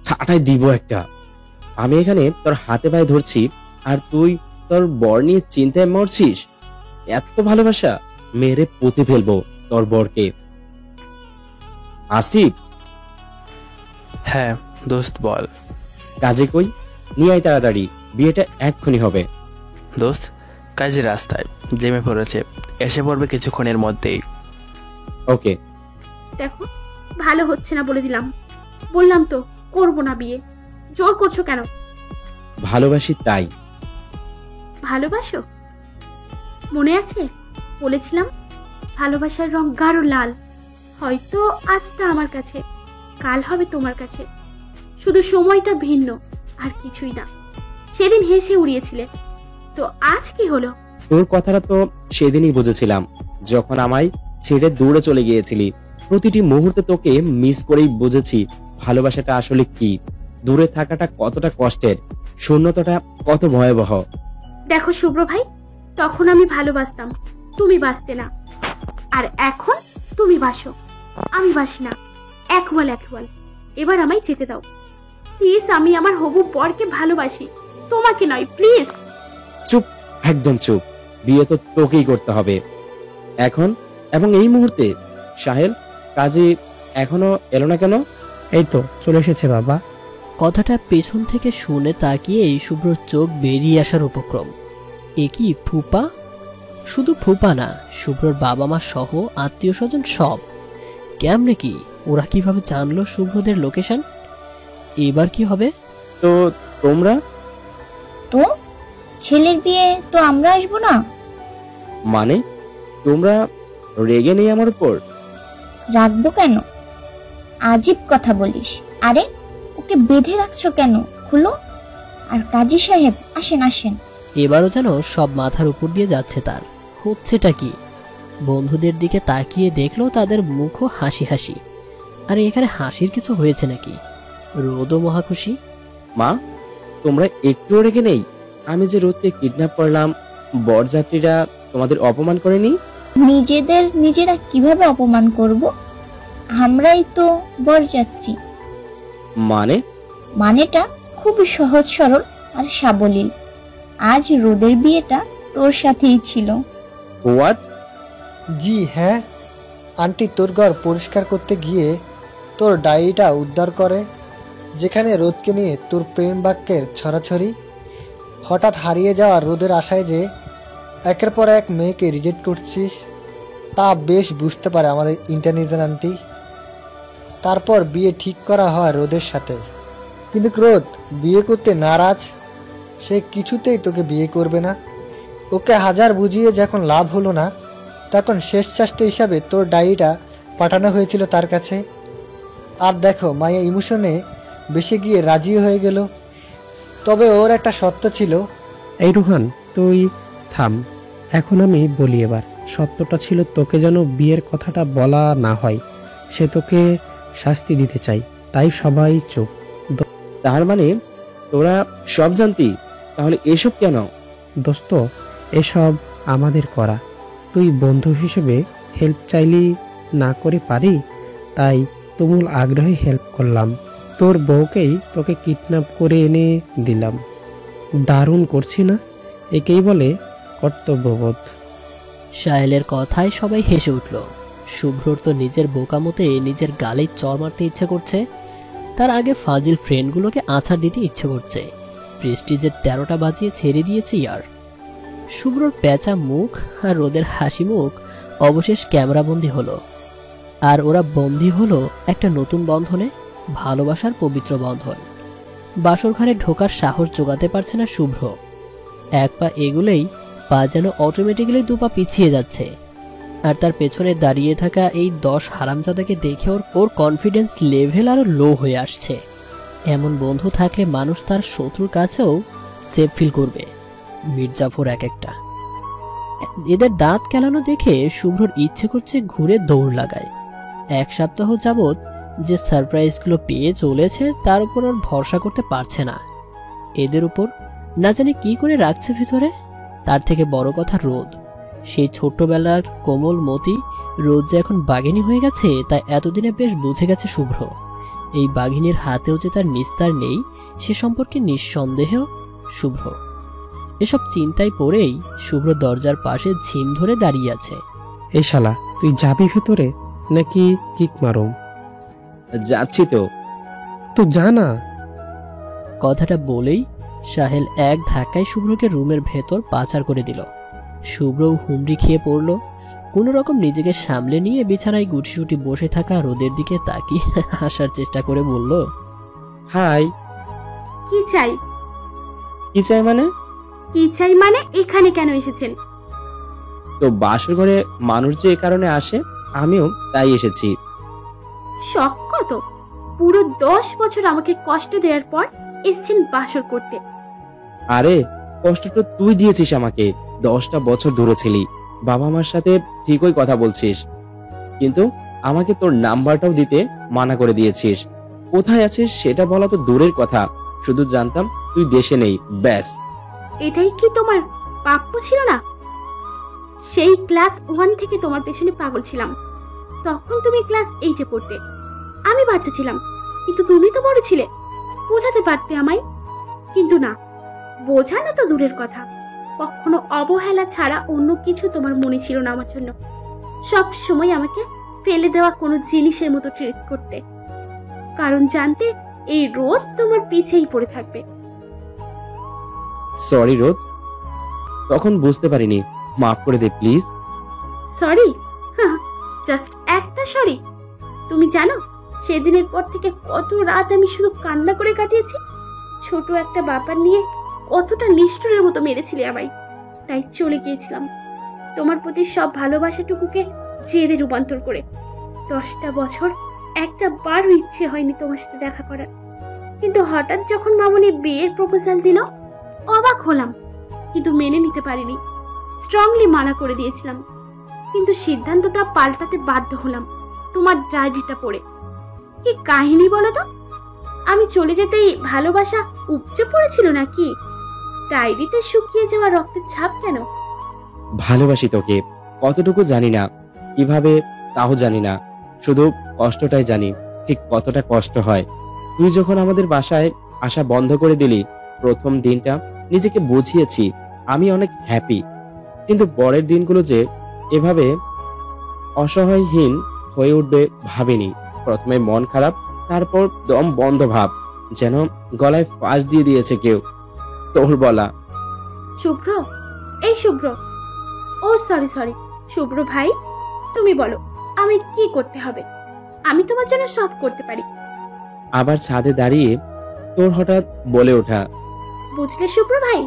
ঠাটাই দিব একটা। আমি এখানে তোর হাতে পায়ে ধরছি আর তুই তোর বর নিয়ে চিন্তায় মরছিস। এত ভালোবাসা, মেরে পুঁতে ফেলবো তোর বরকে। আসিফ, হ্যাঁ দোস্ত বল। কাজে কই? নিয়ে আয় তাড়াতাড়ি, বিয়েটা এক্ষুনি হবে। দোস্ত কাজে রাস্তায় জেমে পড়েছে, এসে পড়বে কিছুক্ষণের মধ্যেই। ওকে। দেখো, ভালো হচ্ছে না বলে দিলাম। বললাম তো করবো না বিয়ে। জোর করছো কেন? ভালোবাসি তাই। ভালোবাসো? মনে আছে বলেছিলাম ভালোবাসার রং গাঢ় লাল। হয়তো আজটা আমার কাছে, কাল হবে তোমার কাছে। শুধু সময়টা ভিন্ন, আর কিছুই না। সেদিন হেসে উড়িয়েছিলে, তো আজ কি হলো? তোর কথাটা তো সেদিনই বুঝেছিলাম, যখন আমায় ছেড়ে দূরে চলে গিয়েছিলি। প্রতিটি মুহূর্তে তোকে মিস করেই বুঝেছি ভালোবাসাটা আসলে কি, দূরে থাকাটা কতটা কষ্টের, শূন্যতাটা কত ভয়াবহ। দেখো শুভ্র ভাই, তখন আমি ভালোবাসতাম, তুমি বাসতে না। আর এখন তুমি বাসো, আমি বাসি না। একওয়াল একওয়াল। এবার আমায় যেতে দাও প্লিজ। আমি আমার হবু বরকে ভালোবাসি, তোমাকে নয়, প্লিজ। চুপ, একদম চুপ। বিয়ে তো তোকেই করতে হবে এখন এবং এই মুহূর্তে। সাহেল, কাজী এখনো এলো না কেন? এই তো চলে এসেছে বাবা। কথাটা পেছন থেকে শুনে তাকিয়েই শুভ্রর চোখ বেরিয়ে আসার উপক্রম। এ কি ফুপা? শুধু ফুপা না, শুভ্রর বাবা মা সহ আত্মীয় স্বজন সব। কেমনে কি? ওরা কিভাবে জানলো শুভ্রদের লোকেশন? এবার কি হবে? তো তোমরা? তো ছেলের বিয়ে তো আমরা আসবো না? মানে তোমরা রেগে নেই আমার উপর? রাখবো কেন? আজীব কথা বলিস। আরে ওকে বেঁধে রাখছো কেন? খুলো। আর কাজী সাহেব, আসেন আসেন। এবারও যেন সব মাথার উপর দিয়ে যাচ্ছে তার। হচ্ছেটা কি? বন্ধুদের দিকে তাকিয়ে দেখলো তাদের মুখও হাসি হাসি। আরে এখানে হাসির কিছু হয়েছে নাকি? রোদও মহাখুশি। মা, তোমরা একটু রেগে নেই? আমি যে রোদকে কিডন্যাপ করলাম, বরযাত্রীরা তোমাদের অপমান করেনি? নিজেদের নিজেরা কিভাবে অপমান করব? আমরাই তো বরযাত্রী। মানেটা খুবই সহজ সরল আর সাবলীল। আজ রোদের বিয়েটা তোর সাথেই ছিল। হোয়াট? জি হ্যাঁ, আন্টি তোর ঘর পরিষ্কার করতে গিয়ে তোর ডায়েরিটা উদ্ধার করে, যেখানে রোদকে নিয়ে তোর প্রেম বাক্যের ছড়াছড়ি। হঠাৎ হারিয়ে যাওয়া রোদের আশায় যে একের পর এক মেয়েকে রিজেক্ট করছিস, তা বেশ বুঝতে পারে আমাদের ইন্টারনেশনাল আন্টি। তারপর বিয়ে ঠিক করা হয় রোদের সাথে, কিন্তু রোদ বিয়ে করতে নারাজ। সে কিছুতেই তোকে বিয়ে করবে না। ওকে হাজার বুঝিয়ে যখন লাভ হলো না, তখন শেষ চেষ্টা হিসাবে তোর ডায়েরিটা পাঠানো হয়েছিল তার কাছে। আর দেখো, মায়া ইমোশনে বেশি গিয়ে রাজি হয়ে গেল। তবে ওর একটা সত্য ছিল। এই রুহান, তুই থাম। এখন আমি বলি এবার। সত্যটা ছিল তোকে যেন বিয়ের কথাটা বলা না হয়। সে তোকে শাস্তি দিতে চাই, তাই সবাই চুপ। তার মানে তোরা সব জানতি? তাহলে এসব কেন? দোস্ত, এসব আমাদের করা। তুই বন্ধু হিসেবে হেল্প চাইলি, না করে পারি, তাই তুমুল আগ্রহে হেল্প করলাম। তোর বউকেই তোকে কিডন্যাপ করে এনে দিলাম। দারুণ করছি না? একেই বলে কর্তব্যবোধ। সাহেলের কথায় সবাই হেসে উঠল। শুভ্রর তো নিজের বোকামতে নিজের গালে চড় মারতে ইচ্ছে করছে। তার আগে ফাজিল ফ্রেন্ডগুলোকে আছাড় দিতে ইচ্ছে করছে। প্রেস্টিজের 13টা বাজিয়ে ছেড়ে দিয়েছে ইয়ার। শুভ্রর প্যাঁচা মুখ আর রোদের হাসি মুখ অবশেষ ক্যামেরাবন্দি হলো। আর ওরা বন্দী হলো একটা নতুন বন্ধনে, ভালোবাসার পবিত্র বন্ধন। বাসর ঘরে ঢোকার সাহস জোগাতে পারছে না শুভ্র। এক পা এগুলেই পা যেন অটোমেটিক্যালি 2 পা পিছিয়ে যাচ্ছে। আর তার পেছনে দাঁড়িয়ে থাকা এই 10 হারামজাদাকে দেখে ওর কনফিডেন্স লেভেল আরো লো হয়ে আসছে। এমন বন্ধু থাকলে মানুষ তার শত্রুর কাছেও সেফ ফিল করবে। মির্জাফর এক একটা। এদের দাঁত কেলানো দেখে শুভ্রর ইচ্ছে করছে ঘুরে দৌড় লাগায়। 1 সপ্তাহ যাবৎ যে সারপ্রাইজগুলো পেয়ে চলেছে তার উপর ওর ভরসা করতে পারছে না। এদের উপর না জানি কি করে রাখছে ভিতরে। তার থেকে বড় কথা রোদ, সেই ছোট্টবেলার কোমল মতি রোদ যে এখন বাঘিনী হয়ে গেছে তা এতদিনে বেশ বুঝে গেছে শুভ্র। এই বাঘিনীর হাতেও যে তার নিস্তার নেই সে সম্পর্কে নিঃসন্দেহ শুভ্র। এসব চিন্তায় পড়েই শুভ্র দরজার পাশে ঝিম ধরে দাঁড়িয়ে আছে। এই শালা, তুই যাবি ভেতরে নাকি কিক মারুম? যাচ্ছি তো। তো যা না। কথাটা বলেই সাহেল এক ধাক্কায় শুভ্রকে রুমের ভেতর পাচার করে দিল। শুভ্রও হুমড়ি খেয়ে পড়ল। কোনো রকম নিজেকে সামলে নিয়ে বিছানায় গুটিসুটি বসে থাকা রোদের দিকে তাকিয়ে হাসার চেষ্টা করে বলল, হাই। কি চাই? কি চাই মানে? কি চাই মানে এখানে কেন এসেছেন? তো বাসর ঘরে মানুষ যে এ কারণে আসে, আমিও তাই এসেছি। শখ কত! পুরো 10 বছর আমাকে কষ্ট দেওয়ার পর এসেছেন বাসর করতে। আরে কষ্ট তো তুই দিয়েছিস আমাকে। 10টা বছর দূরে ছিলি, বাবা মার সাথে ঠিকই কথা বলছিস, কিন্তু আমাকে তোর নাম্বারটাও দিতে মানা করে দিয়েছিস। কোথায় আছিস সেটা বলা তো দূরের কথা, শুধু জানতাম তুই দেশে নেই, ব্যাস। এটাই কি তোমার প্রাপ্য ছিল না? সেই ক্লাস 1 থেকে তোমার পেছনে পাগল ছিলাম। তখন তুমি ক্লাস 8-এ পড়তে, আমি বাচ্চা ছিলাম, কিন্তু তুমি তো বড় ছিলে, বোঝাতে পারতে আমায়। কিন্তু না, বোঝানো তো দূরের কথা, কখনো অবহেলা ছাড়া অন্য কিছু তোমার মনে ছিল না আমার জন্য। সব সময় আমাকে ফেলে দেওয়া কোনো জিনিসের মতো ট্রিট করতে, কারণ জানতে এই রোদ তোমার পিছেই পড়ে থাকবে। সরি রোদ, তখন বুঝতে পারিনি, মাফ করে দে প্লিজ। সরি? জাস্ট একটা সরি? তুমি জানো সেদিনের পর থেকে কত রাত আমি শুধু কান্না করে কাটিয়েছি। ছোট একটা ব্যাপার নিয়ে কতটা নিষ্ঠুরের মতো মেরেছিলে আমায়, তাই চলে গিয়েছিলাম তোমার প্রতি সব ভালোবাসাটুকুকে জেদে রূপান্তর করে। 10টা বছর একটা বারও ইচ্ছে হয়নি তোমার সাথে দেখা করার, কিন্তু হঠাৎ যখন মামনি বিয়ের প্রপোজাল দিল অবাক হলাম, কিন্তু মেনে নিতে পারিনি। স্ট্রংলি মানা করে দিয়েছিলাম, কিন্তু সিদ্ধান্তটা পাল্টাতে বাধ্য হলাম তোমার ডায়েরিটা পড়ে। কি কাহিনী বলো তো? আমি চলে যেতেই ভালোবাসা উপচে পড়েছিল নাকি? ডায়েরিতে শুকিয়ে যাওয়া রক্তের ছাপ কেন? ভালোবাসি তোকে, কতটুকু জানি না, কিভাবে তাও জানি না, শুধু কষ্টটাই জানি ঠিক কতটা কষ্ট হয়। তুই যখন আমাদের বাসায় আসা বন্ধ করে দিলি, প্রথম দিনটা নিজেকে বুঝিয়েছি আমি অনেক হ্যাপি, কিন্তু পরের দিনগুলো যে এভাবে অসহায়হীন হয়ে উঠবে ভাবিনি। প্রথমে মন খারাপ, তারপর দম বন্ধ ভাব, যেন গলায় ফাঁস দিয়ে দিয়েছে কেউ। তোর বলা। শুভ্র, এই শুভ্র, ও সরি শুভ্র ভাই, তুমি বলো আমি কি করতে হবে? আমি তোমার জন্য সব করতে পারি। আবার ছাদে দাঁড়িয়ে তোর হঠাৎ বলে ওঠা, বুঝলে শুভ্র ভাই,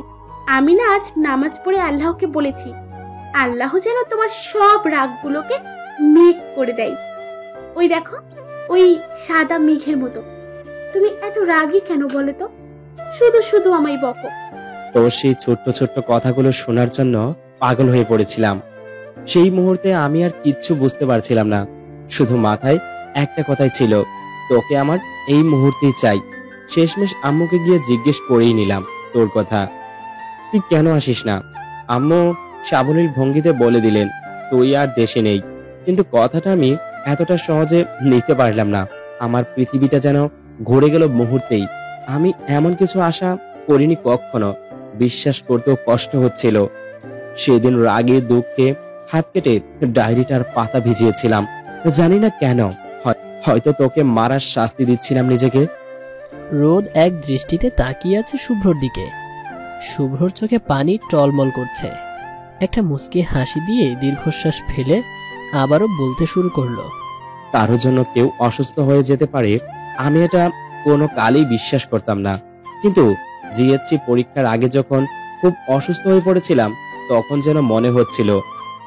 আমি না আজ নামাজ পড়ে আল্লাহকে বলেছি আল্লাহ যেন তোমার সব রাগগুলোকে মেঘ করে দেয়। ওই দেখো, ওই সাদা মেঘের মতো। তুমি এত রাগী কেন বলো তো? শুধু শুধু আমায় বকো। তোর সেই ছোট্ট ছোট্ট কথাগুলো শোনার জন্য পাগল হয়ে পড়েছিলাম। সেই মুহূর্তে আমি আর কিচ্ছু বুঝতে পারছিলাম না, শুধু মাথায় একটা কথাই ছিল, তোকে আমার এই মুহূর্তেই চাই। শেষমেশ আম্মুকে গিয়ে জিজ্ঞেস করেই নিলাম তোর কথা। তুই কেন আসিস না? আম্মু সাবলীল ভঙ্গিতে বলে দিলেন তুই আর দেশে নেই, কিন্তু কথাটা আমি এতটা সহজে নিতে পারলাম না। আমার পৃথিবীটা যেন ঘুরে গেল মুহূর্তেই। আমি এমন কিছু আশা করিনি কখনো, বিশ্বাস করতেও কষ্ট হচ্ছিল। সেদিন রাগে দুঃখে হাত কেটে ডায়েরিটার পাতা ভিজিয়েছিলাম, জানি না কেন, হয়তো তোকে মারার শাস্তি দিচ্ছিলাম নিজেকে। রোদ এক দৃষ্টিতে তাকিয়ে আছে শুভ্রর দিকে। শুভ্রর চোখে পানি টলমল করছে। একটা মুচকি হাসি দিয়ে দীর্ঘশ্বাস ফেলে আবারও বলতে শুরু করলো, কারোর জন্য কেউ অসুস্থ হয়ে যেতে পারে, আমি এটা কোনো কালই বিশ্বাস করতাম না, কিন্তু জিএসসি পরীক্ষার আগে যখন খুব অসুস্থ হয়ে পড়েছিলাম, তখন যেন মনে হচ্ছিল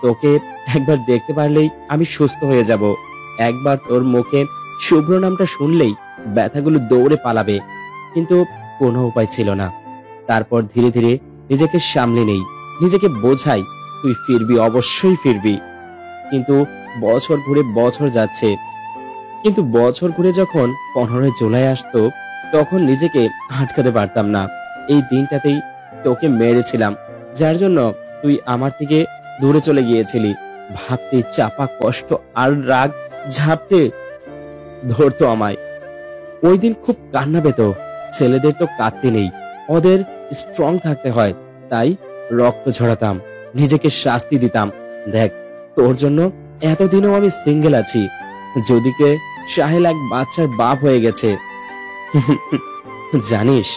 তোকে একবার দেখতে পারলেই আমি সুস্থ হয়ে যাব। একবার তোর মুখে শুভ্র নামটা শুনলেই ব্যথাগুলো দৌড়ে পালাবে, কিন্তু কোনো উপায় ছিল না। তারপর ধীরে ধীরে নিজেকে সামলে নেই, নিজেকে বোঝাই তুই ফিরবি, অবশ্যই ফিরবি। কিন্তু বছর ঘুরে বছর যাচ্ছে, কিন্তু বছর ঘুরে যখন 15 জুলাই আসতো তখন নিজেকে আটকাতে পারতাম না। এই দিনটাতেই তোকে মেরেছিলাম, যার জন্য তুই আমার থেকে দূরে চলে গিয়েছিলি। ভাবতে চাপা কষ্ট আর রাগ ঝাপটে ধরতো আমায়। ওই দিন খুব কান্না পেত। ছেলেদের তো কাঁদতে নেই, ওদের স্ট্রং থাকতে হয়, তাই রক্ত ঝরাতাম, নিজেকে শাস্তি দিতাম। দেখ, তোর জন্য এতদিনও আমি সিঙ্গেল আছি। যদিকে সাহেল এক বাচ্চার বাপ হয়ে গেছে। জানিস,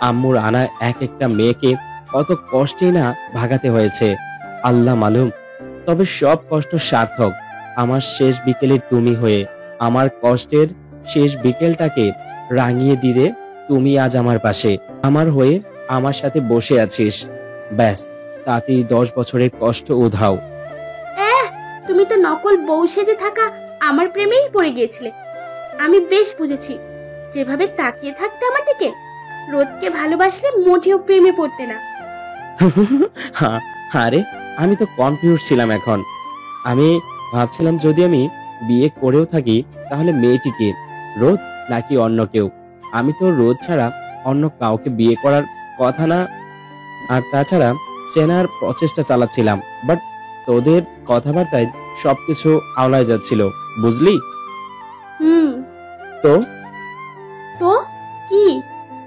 আম্মুর আনা এক একটা মেয়েকে কত কষ্টে না ভাগাতে হয়েছে, আল্লাহ মালুম। তবে সব কষ্ট সার্থক। আমার শেষ বিকেলের তুমি হয়ে আমার কষ্টের শেষ বিকেলটাকে রাঙিয়ে দিলে তুমি আজ আমার পাশে, আমার হয়ে আমার সাথে বসে আছিস। ব্যাস, তাতেই 10 বছরের কষ্ট উধাও। তুমি তো নকল বউ সেজে থাকা আমার প্রেমেই পড়ে গিয়েছিলে। আমি বেশ বুঝেছি, যেভাবে তাকিয়ে থাকতে আমার দিকে, রোদকে ভালোবাসলে মোটেও প্রেমে পড়তে না। আরে, আমি তো কনফিউজ ছিলাম। এখন আমি ভাবছিলাম যদি আমি বিয়ে করেও থাকি তাহলে মেয়েটিকে, রোদ নাকি অন্য কেউ। আমি তো রোদ ছাড়া অন্য কাউকে বিয়ে করার কথা না। আর তাছাড়া চেনার প্রচেষ্টা চালাচ্ছিলাম, বাট তোদের কথাবার্তায় সবকিছু আওলায় যাচ্ছিল, বুঝলি? তো তো কি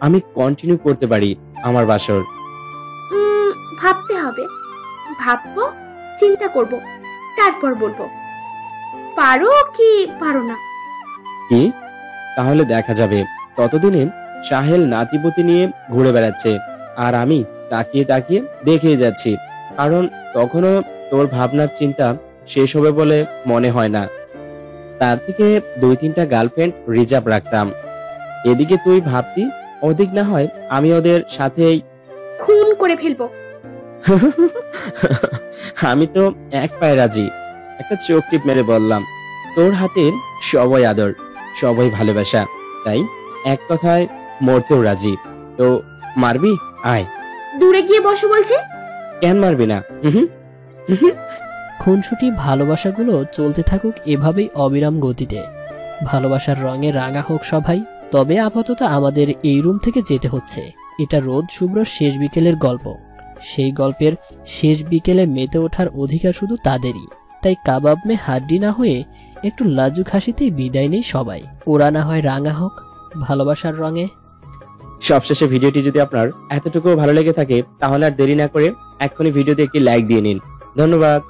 আমি কন্টিনিউ করতে পারি আমার বাসর? ভাবতে হবে, ভাববো, চিন্তা করব, তারপর বলবো। পারো কি পারো না? কি? তাহলে দেখা যাবে। ততদিনে সাহেল নাতিপুতি নিয়ে ঘুরে বেড়াচ্ছে, আর আমি তাকিয়ে তাকিয়ে দেখে যাচ্ছি, কারণ তখনও তোর ভাবনার চিন্তা শেষ হবে বলে মনে হয় না। তার থেকে 2-3টা গার্লফ্রেন্ড রিজার্ভ রাখতাম। এদিকে তুই ভাবতি ওদিক না হয় আমি ওদের সাথেই খুন করে ফেলবো। আমি তো এক পায়ে রাজি। একটা চোখ টিপ মেরে বললাম, তোর হাতের সবাই আদর, সবাই ভালোবাসা, তাই এক কথায় মরতেও রাজি। তো মারবি? আয়। দূরে গিয়ে বসো বলছে। কেন মারবি না? খুনসুটি ভালোবাসাগুলো চলতে থাকুক এভাবেই অবিরাম গতিতে। ভালোবাসার রঙে রাঙা হোক সবাই। তবে আপাতত আমাদের এই রুম থেকে যেতে হচ্ছে। এটা রোদ শুভ্র শেষ বিকেলের গল্প। সেই গল্পের শেষ বিকেলে মেতে ওঠার অধিকার শুধু তাদেরই। তাই কাবাব মে হাড্ডি না হয়ে একটু লাজুক হাসিতেই বিদায় নেই সবাই। ওরা না হয় রাঙা হোক ভালোবাসার রঙে। সবশেষে ভিডিওটি যদি আপনার এতটুকু ভালো লেগে থাকে তাহলে আর দেরি না করে এক্ষুনি ভিডিওতে একটি লাইক দিয়ে নিন। ধন্যবাদ।